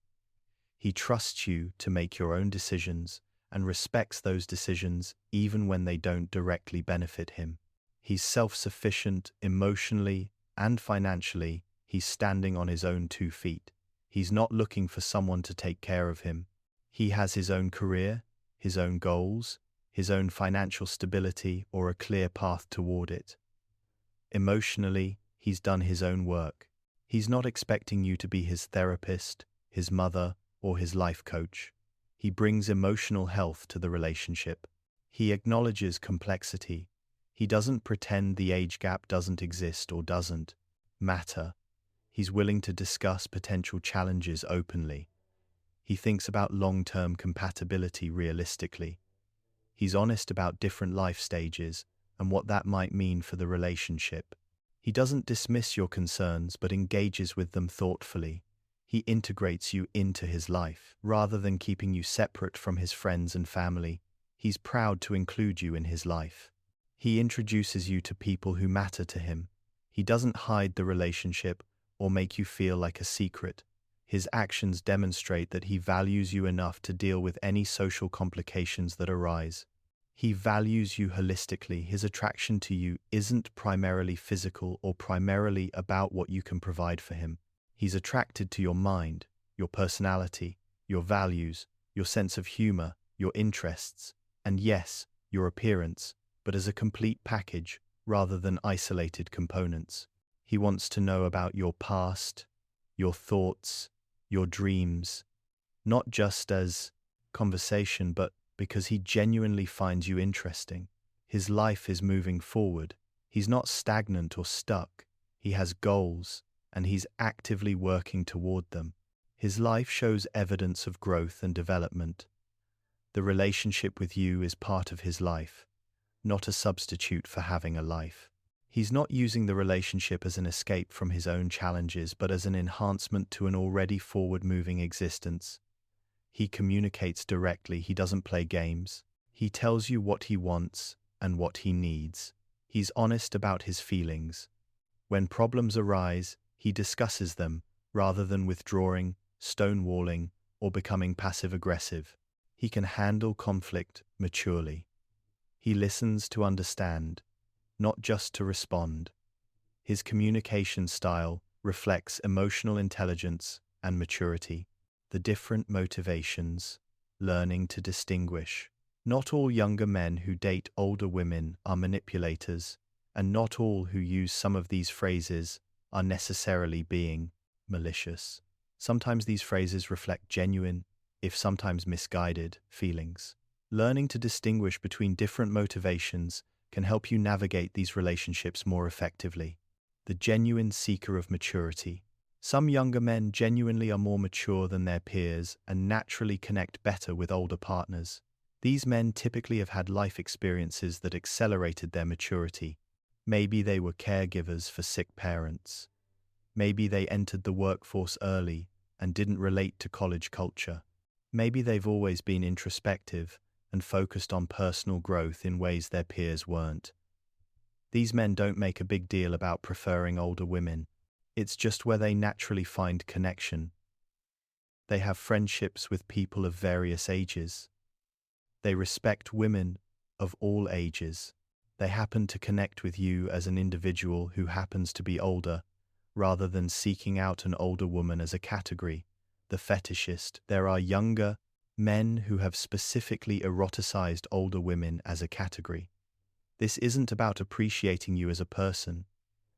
He trusts you to make your own decisions and respects those decisions even when they don't directly benefit him. He's self-sufficient emotionally and financially. He's standing on his own 2 feet. He's not looking for someone to take care of him. He has his own career, his own goals, his own financial stability, or a clear path toward it. Emotionally, he's done his own work. He's not expecting you to be his therapist, his mother, or his life coach. He brings emotional health to the relationship. He acknowledges complexity. He doesn't pretend the age gap doesn't exist or doesn't matter. He's willing to discuss potential challenges openly. He thinks about long-term compatibility realistically. He's honest about different life stages and what that might mean for the relationship. He doesn't dismiss your concerns but engages with them thoughtfully. He integrates you into his life. Rather than keeping you separate from his friends and family, he's proud to include you in his life. He introduces you to people who matter to him. He doesn't hide the relationship or make you feel like a secret. His actions demonstrate that he values you enough to deal with any social complications that arise. He values you holistically. His attraction to you isn't primarily physical or primarily about what you can provide for him. He's attracted to your mind, your personality, your values, your sense of humor, your interests, and yes, your appearance, but as a complete package rather than isolated components. He wants to know about your past, your thoughts, your dreams, not just as conversation, but because he genuinely finds you interesting. His life is moving forward. He's not stagnant or stuck. He has goals, and he's actively working toward them. His life shows evidence of growth and development. The relationship with you is part of his life, not a substitute for having a life. He's not using the relationship as an escape from his own challenges, but as an enhancement to an already forward-moving existence. He communicates directly. He doesn't play games. He tells you what he wants and what he needs. He's honest about his feelings. When problems arise, he discusses them rather than withdrawing, stonewalling, or becoming passive-aggressive. He can handle conflict maturely. He listens to understand, not just to respond. His communication style reflects emotional intelligence and maturity. The different motivations, learning to distinguish. Not all younger men who date older women are manipulators, and not all who use some of these phrases are necessarily being malicious. Sometimes these phrases reflect genuine, if sometimes misguided, feelings. Learning to distinguish between different motivations can help you navigate these relationships more effectively. The genuine seeker of maturity. Some younger men genuinely are more mature than their peers and naturally connect better with older partners. These men typically have had life experiences that accelerated their maturity. Maybe they were caregivers for sick parents. Maybe they entered the workforce early and didn't relate to college culture. Maybe they've always been introspective and focused on personal growth in ways their peers weren't. These men don't make a big deal about preferring older women. It's just where they naturally find connection. They have friendships with people of various ages. They respect women of all ages. They happen to connect with you as an individual who happens to be older, rather than seeking out an older woman as a category. The fetishist. There are younger men who have specifically eroticized older women as a category. This isn't about appreciating you as a person.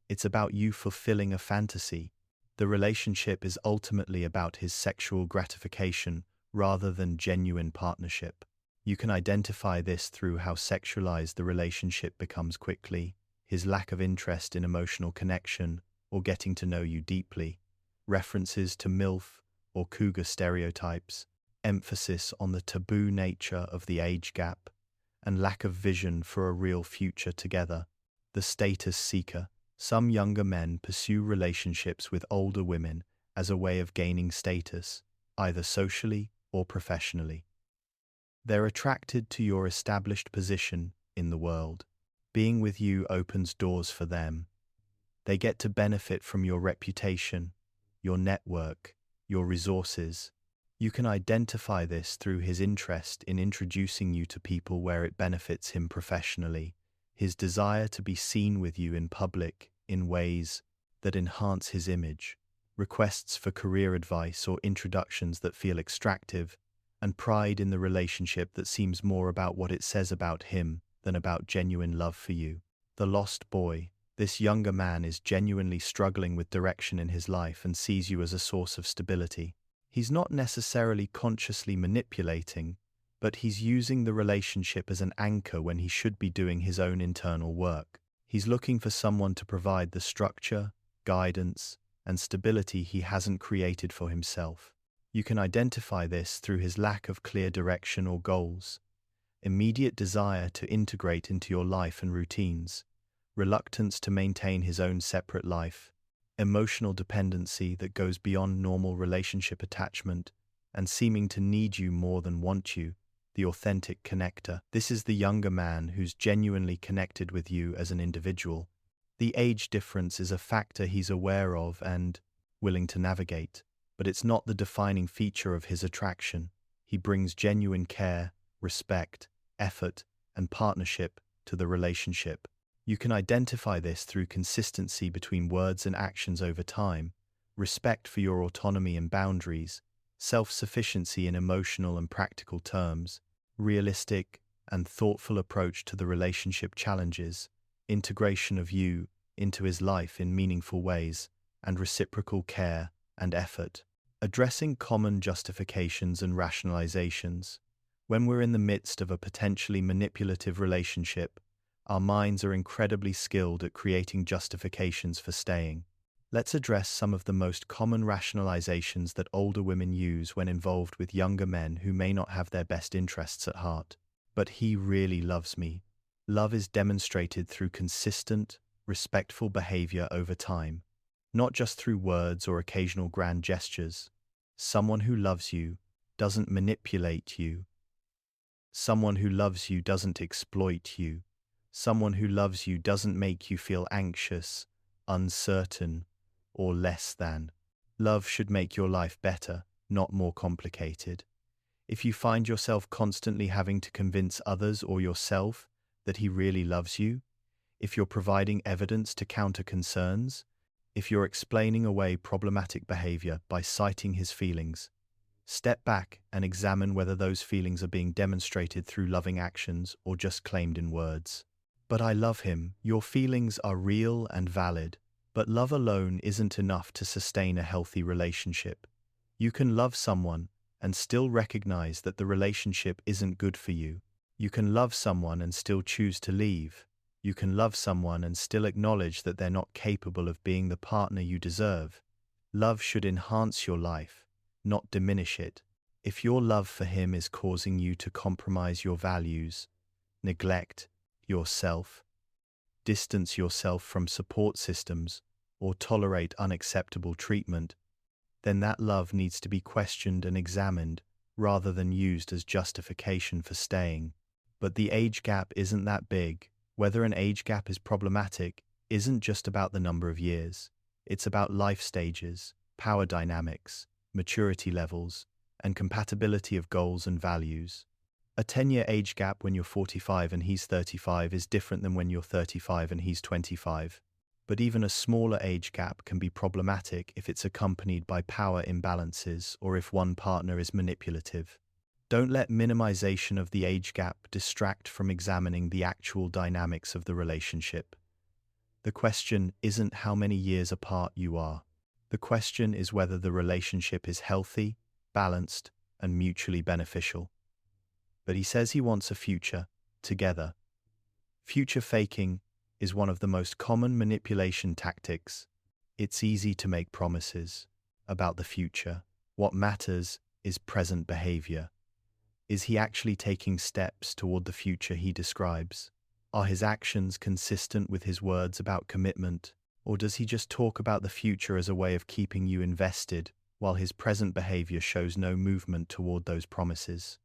It's about you fulfilling a fantasy. The relationship is ultimately about his sexual gratification rather than genuine partnership. You can identify this through how sexualized the relationship becomes quickly, his lack of interest in emotional connection or getting to know you deeply, references to MILF or cougar stereotypes, emphasis on the taboo nature of the age gap, and lack of vision for a real future together. The status seeker. Some younger men pursue relationships with older women as a way of gaining status, either socially or professionally. They're attracted to your established position in the world. Being with you opens doors for them. They get to benefit from your reputation, your network, your resources. You can identify this through his interest in introducing you to people where it benefits him professionally, his desire to be seen with you in public in ways that enhance his image, requests for career advice or introductions that feel extractive, and pride in the relationship that seems more about what it says about him than about genuine love for you. The lost boy. This younger man is genuinely struggling with direction in his life and sees you as a source of stability. He's not necessarily consciously manipulating, but he's using the relationship as an anchor when he should be doing his own internal work. He's looking for someone to provide the structure, guidance, and stability he hasn't created for himself. You can identify this through his lack of clear direction or goals, immediate desire to integrate into your life and routines, reluctance to maintain his own separate life, emotional dependency that goes beyond normal relationship attachment, and seeming to need you more than want you, the authentic connector. This is the younger man who's genuinely connected with you as an individual. The age difference is a factor he's aware of and willing to navigate, but it's not the defining feature of his attraction. He brings genuine care, respect, effort, and partnership to the relationship. You can identify this through consistency between words and actions over time, respect for your autonomy and boundaries, self-sufficiency in emotional and practical terms, realistic and thoughtful approach to the relationship challenges, integration of you into his life in meaningful ways and reciprocal care and effort. Addressing common justifications and rationalizations. When we're in the midst of a potentially manipulative relationship, our minds are incredibly skilled at creating justifications for staying. Let's address some of the most common rationalizations that older women use when involved with younger men who may not have their best interests at heart. But he really loves me. Love is demonstrated through consistent, respectful behavior over time, not just through words or occasional grand gestures. Someone who loves you doesn't manipulate you. Someone who loves you doesn't exploit you. Someone who loves you doesn't make you feel anxious, uncertain, or less than. Love should make your life better, not more complicated. If you find yourself constantly having to convince others or yourself that he really loves you, if you're providing evidence to counter concerns, if you're explaining away problematic behavior by citing his feelings, step back and examine whether those feelings are being demonstrated through loving actions or just claimed in words. But I love him. Your feelings are real and valid, but love alone isn't enough to sustain a healthy relationship. You can love someone and still recognize that the relationship isn't good for you. You can love someone and still choose to leave. You can love someone and still acknowledge that they're not capable of being the partner you deserve. Love should enhance your life, not diminish it. If your love for him is causing you to compromise your values, neglect yourself, distance yourself from support systems, or tolerate unacceptable treatment, then that love needs to be questioned and examined rather than used as justification for staying. But the age gap isn't that big. Whether an age gap is problematic isn't just about the number of years. It's about life stages, power dynamics, maturity levels, and compatibility of goals and values. A 10-year age gap when you're 45 and he's 35 is different than when you're 35 and he's 25. But even a smaller age gap can be problematic if it's accompanied by power imbalances or if one partner is manipulative. Don't let minimization of the age gap distract from examining the actual dynamics of the relationship. The question isn't how many years apart you are. The question is whether the relationship is healthy, balanced, and mutually beneficial. But he says he wants a future together. Future faking is one of the most common manipulation tactics. It's easy to make promises about the future. What matters is present behavior. Is he actually taking steps toward the future he describes? Are his actions consistent with his words about commitment? Or does he just talk about the future as a way of keeping you invested, while his present behavior shows no movement toward those promises?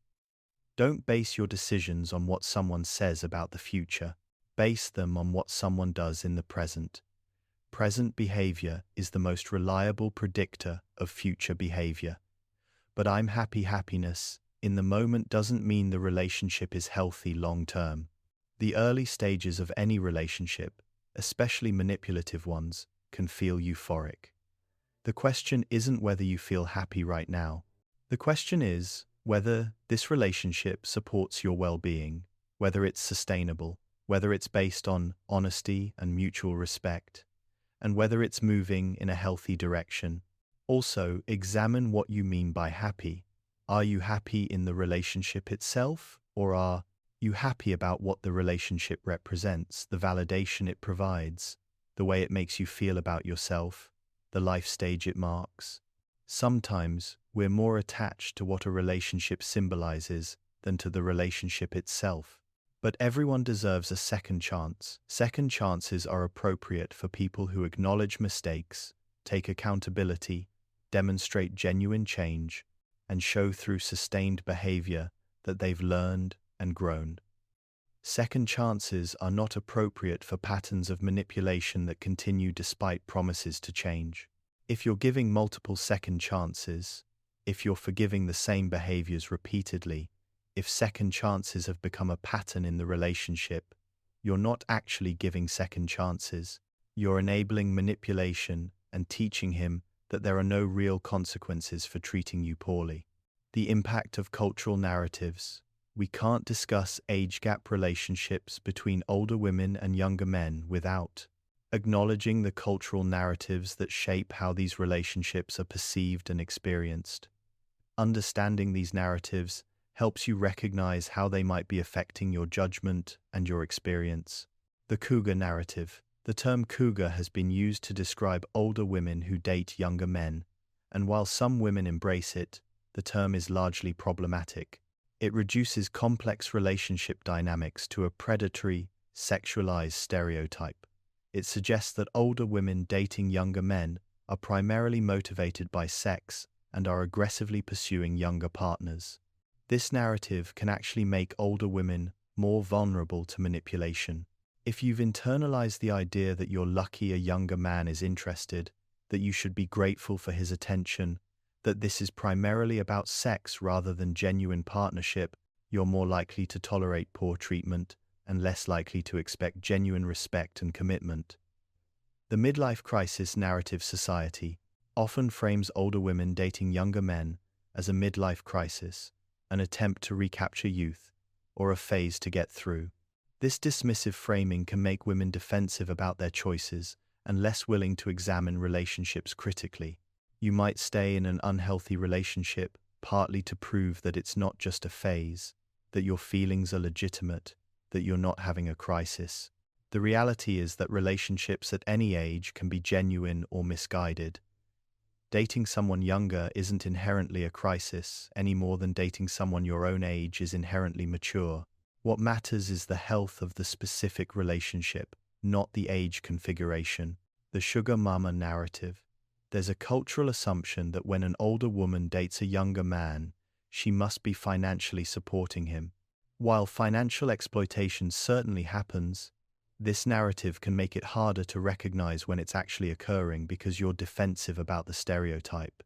Don't base your decisions on what someone says about the future. Base them on what someone does in the present. Present behavior is the most reliable predictor of future behavior. But I'm happiness in the moment doesn't mean the relationship is healthy long-term. The early stages of any relationship, especially manipulative ones, can feel euphoric. The question isn't whether you feel happy right now. The question is whether this relationship supports your well-being, whether it's sustainable, whether it's based on honesty and mutual respect, and whether it's moving in a healthy direction. Also, examine what you mean by happy. Are you happy in the relationship itself, or are you happy about what the relationship represents, the validation it provides, the way it makes you feel about yourself, the life stage it marks? Sometimes we're more attached to what a relationship symbolizes than to the relationship itself. But everyone deserves a second chance. Second chances are appropriate for people who acknowledge mistakes, take accountability, demonstrate genuine change, and show through sustained behavior that they've learned and grown. Second chances are not appropriate for patterns of manipulation that continue despite promises to change. If you're giving multiple second chances, if you're forgiving the same behaviors repeatedly, if second chances have become a pattern in the relationship, you're not actually giving second chances. You're enabling manipulation and teaching him that there are no real consequences for treating you poorly. The impact of cultural narratives. We can't discuss age gap relationships between older women and younger men without acknowledging the cultural narratives that shape how these relationships are perceived and experienced. Understanding these narratives helps you recognize how they might be affecting your judgment and your experience. The cougar narrative. The term cougar has been used to describe older women who date younger men, and while some women embrace it, the term is largely problematic. It reduces complex relationship dynamics to a predatory, sexualized stereotype. It suggests that older women dating younger men are primarily motivated by sex and are aggressively pursuing younger partners. This narrative can actually make older women more vulnerable to manipulation. If you've internalized the idea that you're lucky a younger man is interested, that you should be grateful for his attention, that this is primarily about sex rather than genuine partnership, you're more likely to tolerate poor treatment and less likely to expect genuine respect and commitment. The midlife crisis narrative society often frames older women dating younger men as a midlife crisis, an attempt to recapture youth, or a phase to get through. This dismissive framing can make women defensive about their choices and less willing to examine relationships critically. You might stay in an unhealthy relationship partly to prove that it's not just a phase, that your feelings are legitimate, that you're not having a crisis. The reality is that relationships at any age can be genuine or misguided. Dating someone younger isn't inherently a crisis any more than dating someone your own age is inherently mature. What matters is the health of the specific relationship, not the age configuration. The sugar mama narrative. There's a cultural assumption that when an older woman dates a younger man, she must be financially supporting him. While financial exploitation certainly happens, this narrative can make it harder to recognize when it's actually occurring because you're defensive about the stereotype.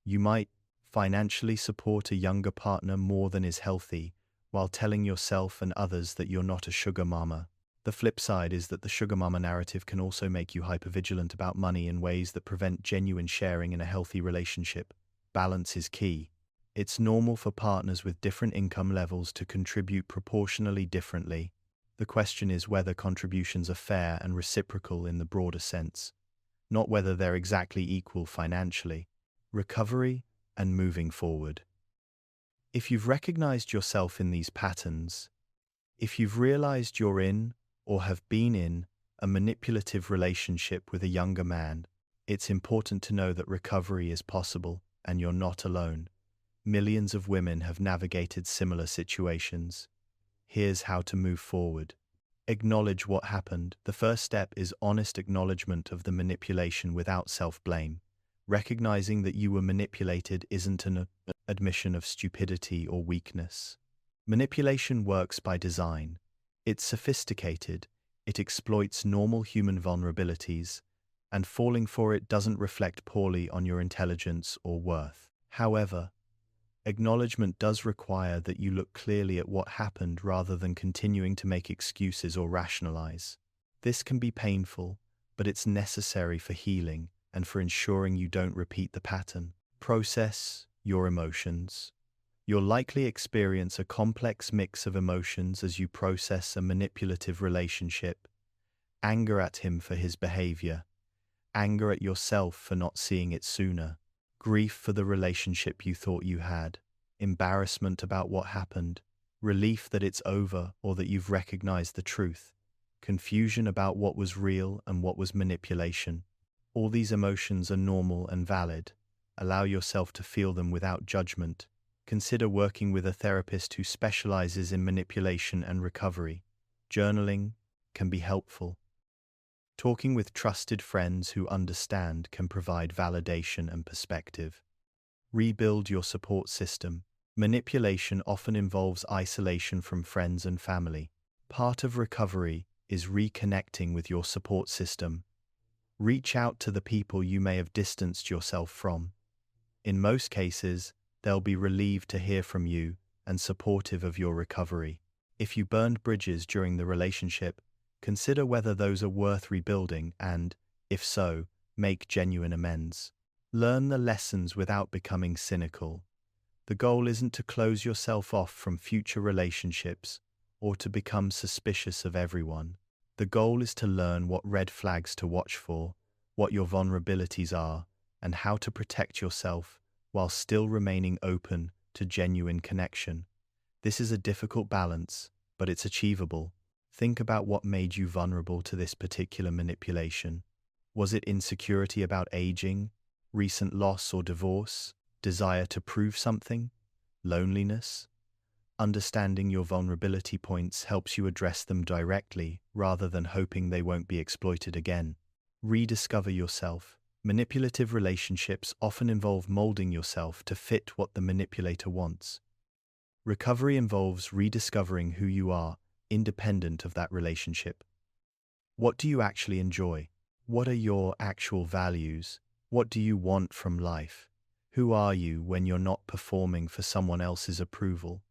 You might financially support a younger partner more than is healthy, while telling yourself and others that you're not a sugar mama. The flip side is that the sugar mama narrative can also make you hypervigilant about money in ways that prevent genuine sharing in a healthy relationship. Balance is key. It's normal for partners with different income levels to contribute proportionally differently. The question is whether contributions are fair and reciprocal in the broader sense, not whether they're exactly equal financially. Recovery and moving forward. If you've recognized yourself in these patterns, if you've realized you're in or have been in a manipulative relationship with a younger man, it's important to know that recovery is possible and you're not alone. Millions of women have navigated similar situations. Here's how to move forward. Acknowledge what happened. The first step is honest acknowledgement of the manipulation without self-blame. Recognizing that you were manipulated isn't an admission of stupidity or weakness. Manipulation works by design. It's sophisticated, it exploits normal human vulnerabilities, and falling for it doesn't reflect poorly on your intelligence or worth. However, acknowledgement does require that you look clearly at what happened rather than continuing to make excuses or rationalize. This can be painful, but it's necessary for healing and for ensuring you don't repeat the pattern. Process your emotions. You'll likely experience a complex mix of emotions as you process a manipulative relationship. Anger at him for his behavior, anger at yourself for not seeing it sooner, grief for the relationship you thought you had, embarrassment about what happened, relief that it's over or that you've recognized the truth, confusion about what was real and what was manipulation. All these emotions are normal and valid. Allow yourself to feel them without judgment. Consider working with a therapist who specializes in manipulation and recovery. Journaling can be helpful. Talking with trusted friends who understand can provide validation and perspective. Rebuild your support system. Manipulation often involves isolation from friends and family. Part of recovery is reconnecting with your support system. Reach out to the people you may have distanced yourself from. In most cases, they'll be relieved to hear from you and supportive of your recovery. If you burned bridges during the relationship, consider whether those are worth rebuilding and, if so, make genuine amends. Learn the lessons without becoming cynical. The goal isn't to close yourself off from future relationships or to become suspicious of everyone. The goal is to learn what red flags to watch for, what your vulnerabilities are, and how to protect yourself while still remaining open to genuine connection. This is a difficult balance, but it's achievable. Think about what made you vulnerable to this particular manipulation. Was it insecurity about aging, recent loss or divorce, desire to prove something, loneliness? Understanding your vulnerability points helps you address them directly rather than hoping they won't be exploited again. Rediscover yourself. Manipulative relationships often involve molding yourself to fit what the manipulator wants. Recovery involves rediscovering who you are, independent of that relationship. What do you actually enjoy? What are your actual values? What do you want from life? Who are you when you're not performing for someone else's approval?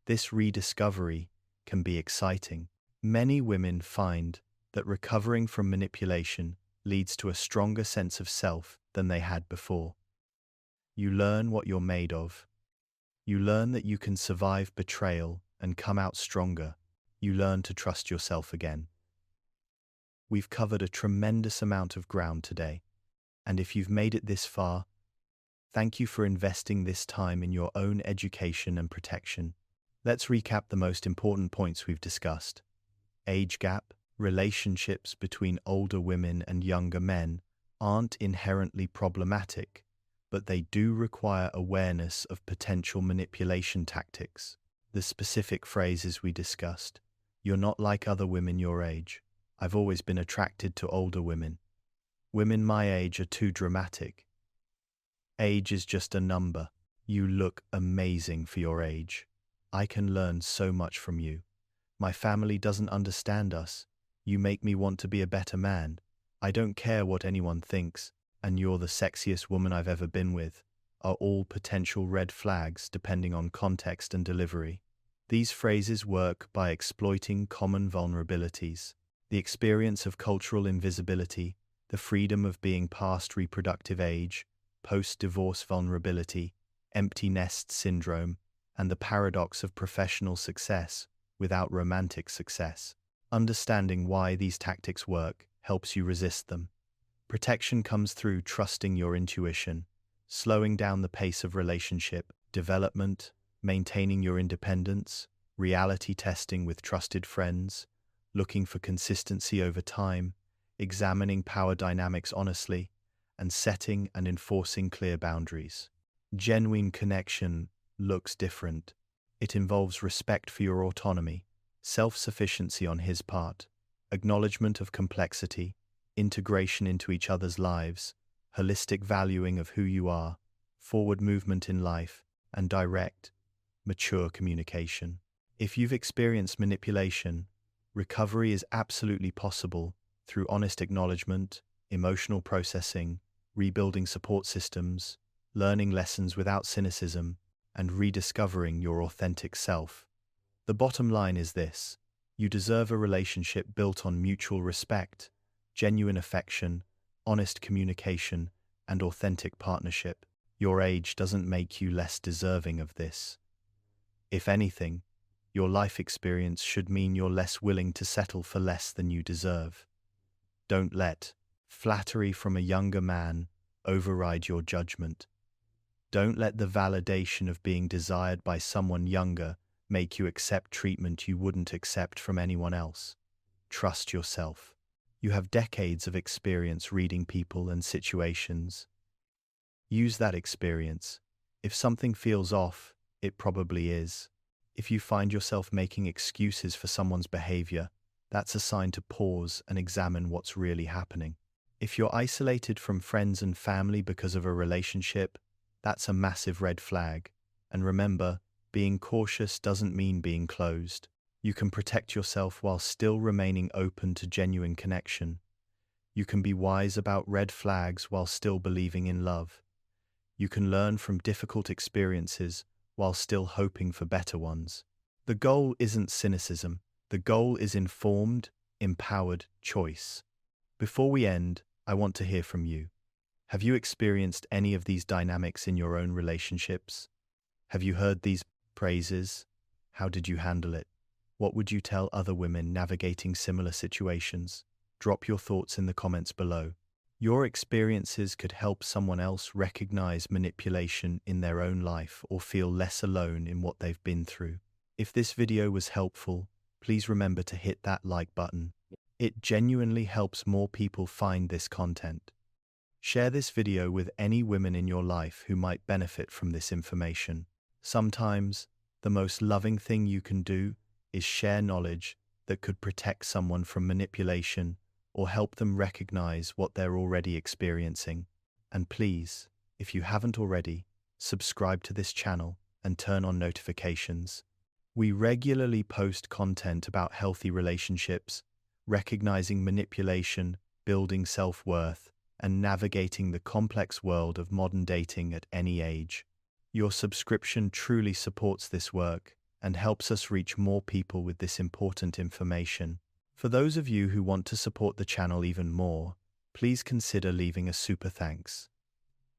This rediscovery can be exciting. Many women find that recovering from manipulation leads to a stronger sense of self than they had before. You learn what you're made of. You learn that you can survive betrayal and come out stronger. You learn to trust yourself again. We've covered a tremendous amount of ground today, and if you've made it this far, thank you for investing this time in your own education and protection. Let's recap the most important points we've discussed. Age gap, relationships between older women and younger men aren't inherently problematic, but they do require awareness of potential manipulation tactics. The specific phrases we discussed: "You're not like other women your age. I've always been attracted to older women. Women my age are too dramatic. Age is just a number. You look amazing for your age. I can learn so much from you. My family doesn't understand us. You make me want to be a better man. I don't care what anyone thinks, and you're the sexiest woman I've ever been with," are all potential red flags depending on context and delivery. These phrases work by exploiting common vulnerabilities: the experience of cultural invisibility, the freedom of being past reproductive age, post-divorce vulnerability, empty nest syndrome, and the paradox of professional success without romantic success. Understanding why these tactics work helps you resist them. Protection comes through trusting your intuition, slowing down the pace of relationship development, maintaining your independence, reality testing with trusted friends, looking for consistency over time, examining power dynamics honestly, and setting and enforcing clear boundaries. Genuine connection looks different. It involves respect for your autonomy, self-sufficiency on his part, acknowledgement of complexity, integration into each other's lives, holistic valuing of who you are, forward movement in life, and direct, mature communication. If you've experienced manipulation, recovery is absolutely possible through honest acknowledgement, emotional processing, rebuilding support systems, learning lessons without cynicism, and rediscovering your authentic self. The bottom line is this: you deserve a relationship built on mutual respect, genuine affection, honest communication, and authentic partnership. Your age doesn't make you less deserving of this. If anything, your life experience should mean you're less willing to settle for less than you deserve. Don't let flattery from a younger man override your judgment. Don't let the validation of being desired by someone younger make you accept treatment you wouldn't accept from anyone else. Trust yourself. You have decades of experience reading people and situations. Use that experience. If something feels off, it probably is. If you find yourself making excuses for someone's behavior, that's a sign to pause and examine what's really happening. If you're isolated from friends and family because of a relationship, that's a massive red flag. And remember, being cautious doesn't mean being closed. You can protect yourself while still remaining open to genuine connection. You can be wise about red flags while still believing in love. You can learn from difficult experiences while still hoping for better ones. The goal isn't cynicism. The goal is informed, empowered choice. Before we end, I want to hear from you. Have you experienced any of these dynamics in your own relationships? Have you heard these phrases? How did you handle it? What would you tell other women navigating similar situations? Drop your thoughts in the comments below. Your experiences could help someone else recognize manipulation in their own life or feel less alone in what they've been through. If this video was helpful, please remember to hit that like button. It genuinely helps more people find this content. Share this video with any women in your life who might benefit from this information. Sometimes, the most loving thing you can do is share knowledge that could protect someone from manipulation or help them recognize what they're already experiencing. And please, if you haven't already, subscribe to this channel and turn on notifications. We regularly post content about healthy relationships, recognizing manipulation, building self-worth, and navigating the complex world of modern dating at any age. Your subscription truly supports this work and helps us reach more people with this important information. For those of you who want to support the channel even more, please consider leaving a super thanks.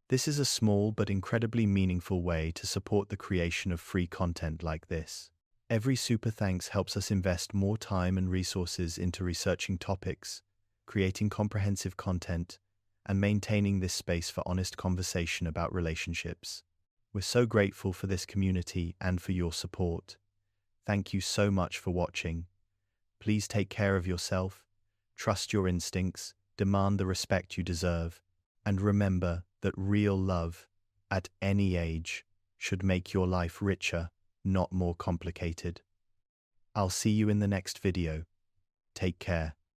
This is a small but incredibly meaningful way to support the creation of free content like this. Every super thanks helps us invest more time and resources into researching topics, creating comprehensive content, and maintaining this space for honest conversation about relationships. We're so grateful for this community and for your support. Thank you so much for watching. Please take care of yourself, trust your instincts, demand the respect you deserve, and remember that real love, at any age, should make your life richer, not more complicated. I'll see you in the next video. Take care.